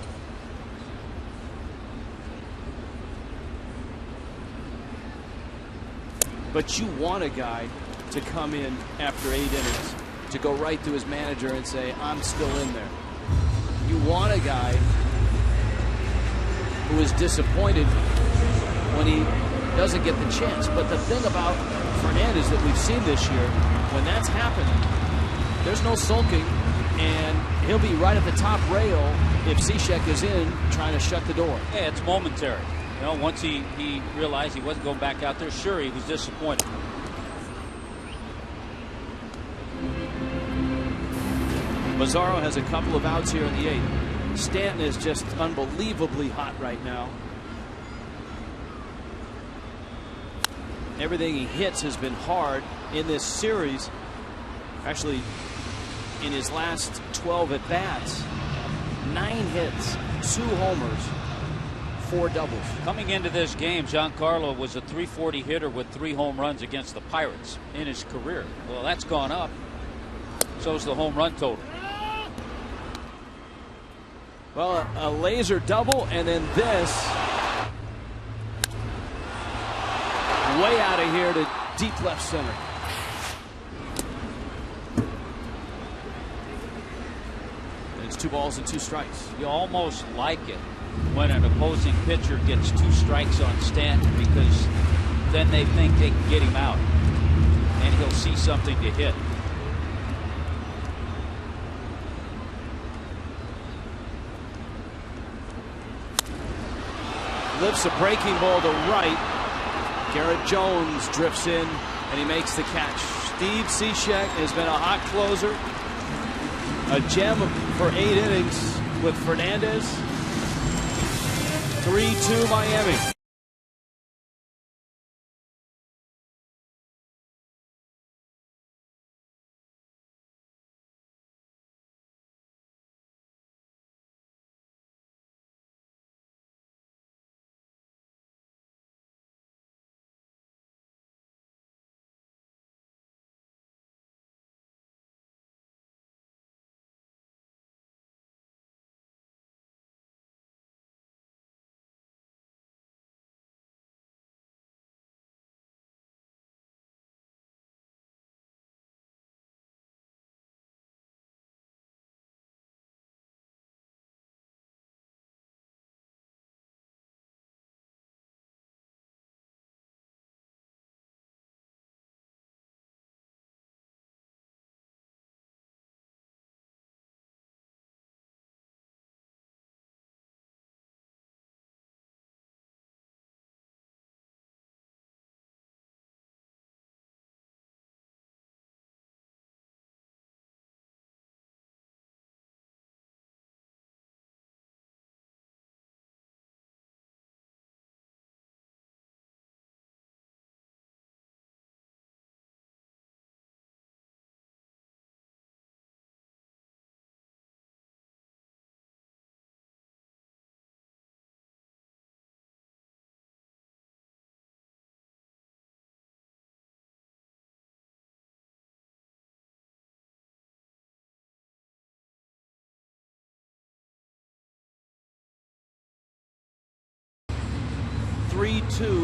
But you want a guy to come in after 8 innings to go right to his manager and say, I'm still in there. You want a guy who is disappointed when he doesn't get the chance. But the thing about Fernandez that we've seen this year, when that's happened, there's no sulking, and he'll be right at the top rail if Cishek is in trying to shut the door. Yeah, it's momentary. You know, once he realized he wasn't going back out there, sure, he was disappointed. Mazzaro has a couple of outs here in the 8th. Stanton is just unbelievably hot right now. Everything he hits has been hard in this series. Actually, in his last 12 at-bats, 9 hits, 2 homers, 4 doubles. Coming into this game, Giancarlo was a .340 hitter with 3 home runs against the Pirates in his career. Well, that's gone up. So's the home run total. Well, a laser double, and then this. Way out of here to deep left center. And it's 2 balls and 2 strikes. You almost like it when an opposing pitcher gets 2 strikes on Stanton, because then they think they can get him out and he'll see something to hit. Lifts a breaking ball to right. Garrett Jones drifts in, and he makes the catch. Steve Cishek has been a hot closer. A gem for 8 innings with Fernandez. 3-2 Miami.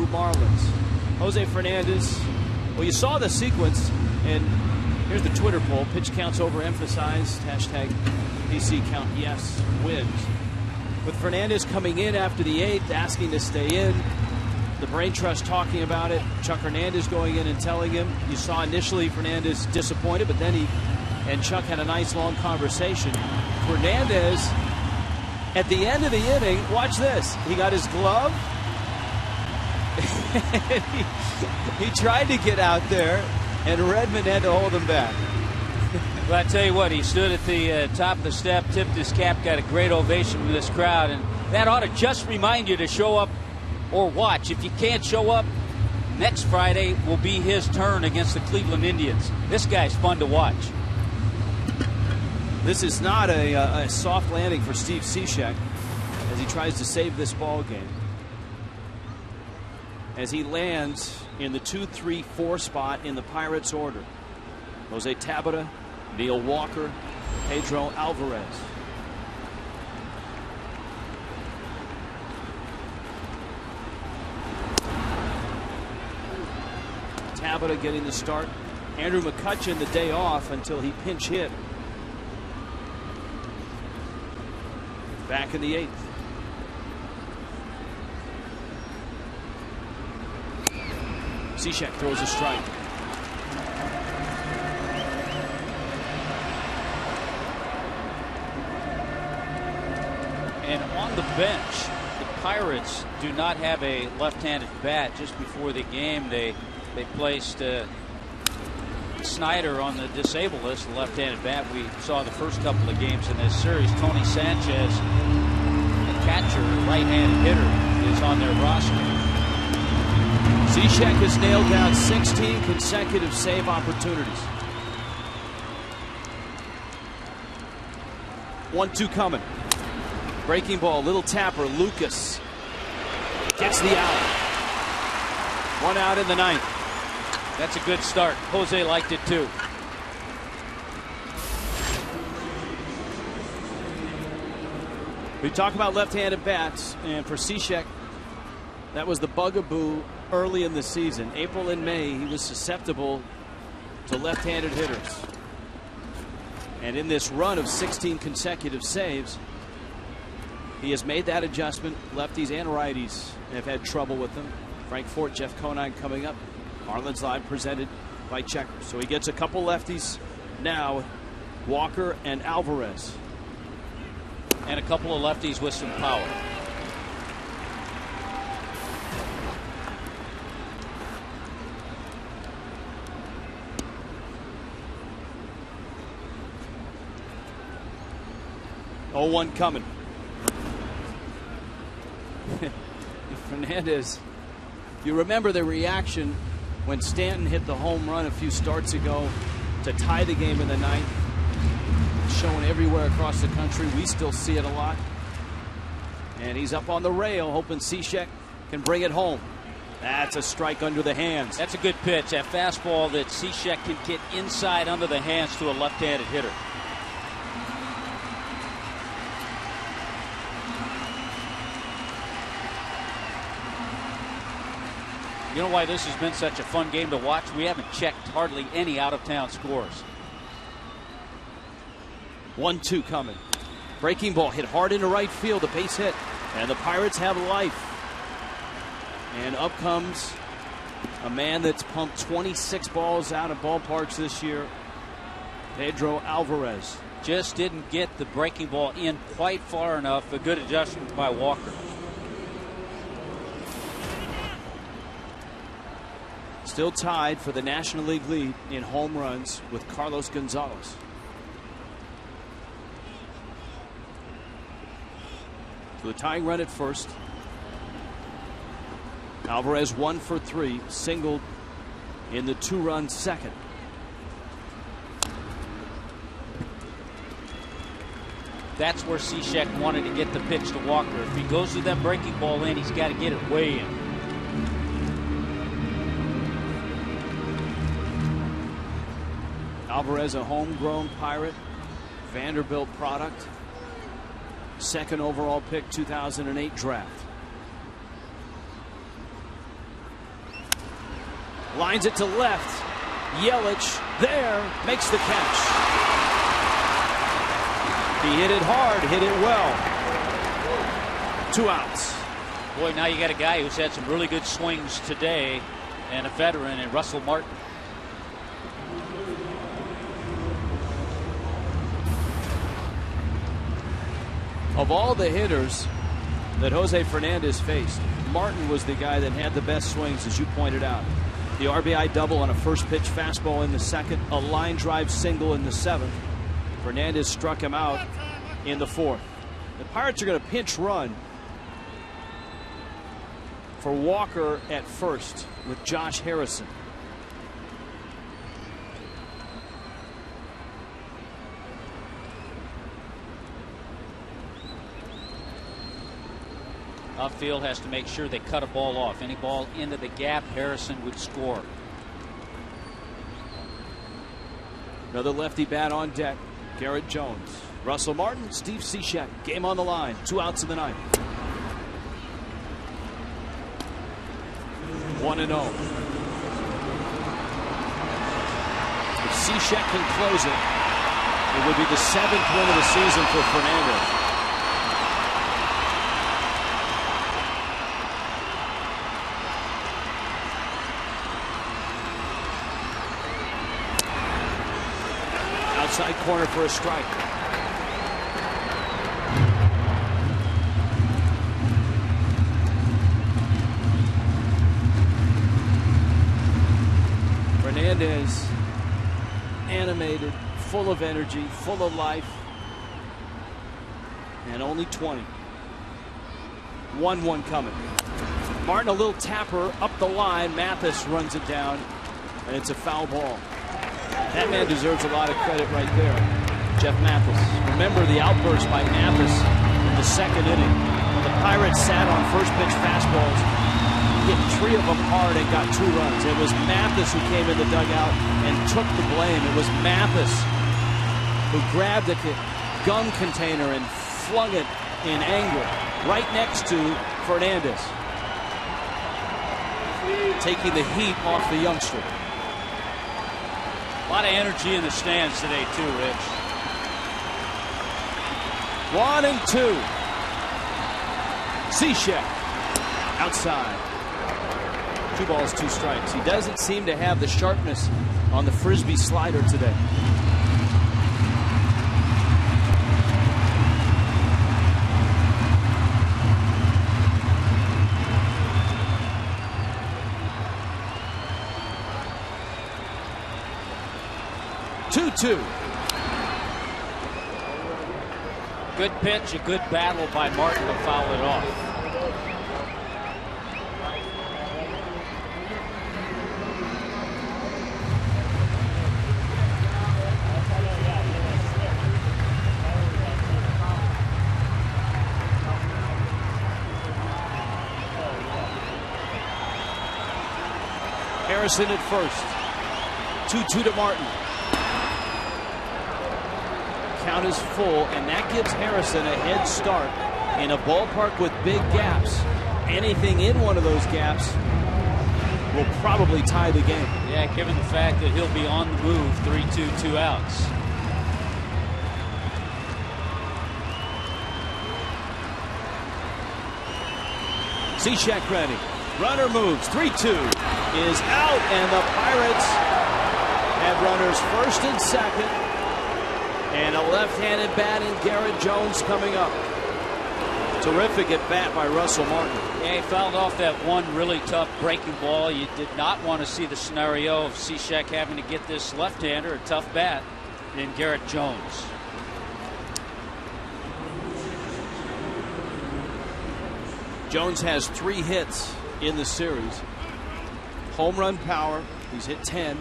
Marlins. Jose Fernandez. Well, you saw the sequence, and here's the Twitter poll. Pitch counts overemphasized. Hashtag PC count yes wins. With Fernandez coming in after the 8th, asking to stay in. The Brain Trust talking about it. Chuck Hernandez going in and telling him. You saw initially Fernandez disappointed, but then he and Chuck had a nice long conversation. Fernandez, at the end of the inning, watch this. He got his glove. he tried to get out there, and Redmond had to hold him back. Well, I tell you what, he stood at the top of the step, tipped his cap, got a great ovation from this crowd, and that ought to just remind you to show up or watch. If you can't show up, next Friday will be his turn against the Cleveland Indians. This guy's fun to watch. This is not a soft landing for Steve Cishek as he tries to save this ball game. As he lands in the 2-3-4 spot in the Pirates order. Jose Tabata, Neil Walker, Pedro Alvarez. Tabata getting the start. Andrew McCutchen the day off until he pinch hit. Back in the 8th. Cishek throws a strike. And on the bench, the Pirates do not have a left-handed bat. Just before the game, they placed Snyder on the disabled list, the left-handed bat. We saw the first couple of games in this series. Tony Sanchez, the catcher, right-handed hitter, is on their roster. Cishek has nailed down 16 consecutive save opportunities. 1-2 coming. Breaking ball, little tapper. Lucas gets the out. 1 out in the 9th. That's a good start. Jose liked it too. We talk about left-handed bats, and for Cishek, that was the bugaboo early in the season. April and May, he was susceptible to left-handed hitters. And in this run of 16 consecutive saves, he has made that adjustment. Lefties and righties have had trouble with him. Frank Fort, Jeff Conine coming up. Marlins Live presented by Checkers. So he gets a couple lefties now, Walker and Alvarez. And a couple of lefties with some power. 0-1 coming. Fernandez, you remember the reaction when Stanton hit the home run a few starts ago to tie the game in the ninth. Shown everywhere across the country. We still see it a lot. And he's up on the rail, hoping Cishek can bring it home. That's a strike under the hands. That's a good pitch. That fastball that Cishek can get inside under the hands to a left-handed hitter. You know why this has been such a fun game to watch? We haven't checked hardly any out-of-town scores. 1-2 coming. Breaking ball hit hard into right field. The base hit. And the Pirates have life. And up comes a man that's pumped 26 balls out of ballparks this year. Pedro Alvarez. Just didn't get the breaking ball in quite far enough. A good adjustment by Walker. Still tied for the National League lead in home runs with Carlos Gonzalez. So the tying run at first. Alvarez 1 for 3, singled in the 2-run second. That's where Cishek wanted to get the pitch to Walker. If he goes to that breaking ball in, he's got to get it way in. Alvarez, a homegrown Pirate, Vanderbilt product. Second overall pick, 2008 draft. Lines it to left. Yelich there, makes the catch. He hit it hard, hit it well. 2 outs. Boy, now you got a guy who's had some really good swings today and a veteran in Russell Martin. Of all the hitters that Jose Fernandez faced, Martin was the guy that had the best swings, as you pointed out. The RBI double on a first pitch fastball in the second, a line drive single in the seventh. Fernandez struck him out in the fourth. The Pirates are going to pinch run for Walker at first with Josh Harrison. Upfield has to make sure they cut a ball off. Any ball into the gap, Harrison would score. Another lefty bat on deck, Garrett Jones. Russell Martin, Steve Cishek, game on the line. 2 outs in the ninth. 1-0. If Cishek can close it, it would be the 7th win of the season for Fernandez. Outside corner for a strike. Fernandez, animated, full of energy, full of life, and only 20. 1-1 coming. Martin, a little tapper up the line. Mathis runs it down, and it's a foul ball. That man deserves a lot of credit right there, Jeff Mathis. Remember the outburst by Mathis in the second inning when the Pirates sat on first pitch fastballs, hit 3 of them hard and got 2 runs. It was Mathis who came in the dugout and took the blame. It was Mathis who grabbed the gum container and flung it in anger right next to Fernandez, taking the heat off the youngster. A lot of energy in the stands today, too, Rich. 1-2. Cishek outside. 2 balls, 2 strikes. He doesn't seem to have the sharpness on the frisbee slider today. Good pitch, a good battle by Martin to foul it off. Harrison at first. 2-2 to Martin. Count is full, and that gives Harrison a head start in a ballpark with big gaps. Anything in one of those gaps will probably tie the game. Yeah, given the fact that he'll be on the move, 3-2, 2 outs. Cishek ready. Runner moves. 3-2 is out, and the Pirates have runners first and second. And a left-handed bat in Garrett Jones coming up. Terrific at bat by Russell Martin. Yeah, he fouled off that one really tough breaking ball. You did not want to see the scenario of Cishek having to get this left-hander, a tough bat, in Garrett Jones. Jones has 3 hits in the series. Home run power. He's hit 10.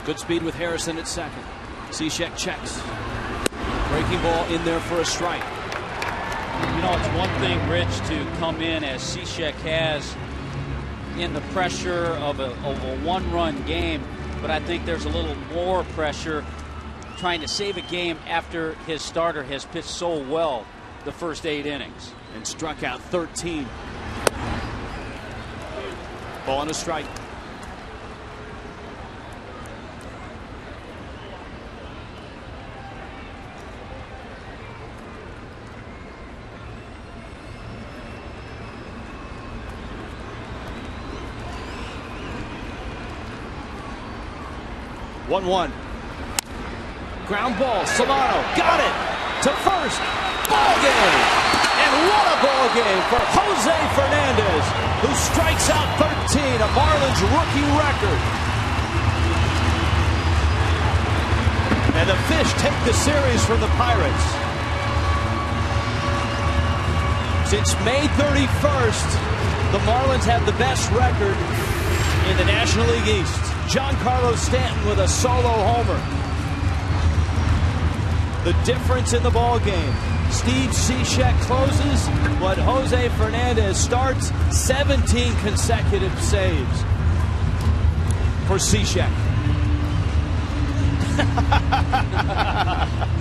Good speed with Harrison at second. Cishek checks. Breaking ball in there for a strike. You know, it's one thing, Rich, to come in as Cishek has in the pressure of a one-run game, but I think there's a little more pressure trying to save a game after his starter has pitched so well the first 8 innings. And struck out 13. Ball and a strike. One. Ground ball. Solano got it to first. Ball game. And what a ball game for Jose Fernandez, who strikes out 13, a Marlins rookie record. And the Fish take the series from the Pirates. Since May 31st, the Marlins have the best record in the National League East. Giancarlo Stanton with a solo homer. The difference in the ball game. Steve Cishek closes what Jose Fernandez starts. 17 consecutive saves for Cishek.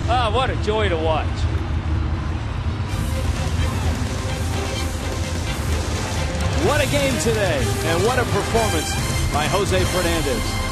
Ah, what a joy to watch. What a game today, and what a performance by Jose Fernandez.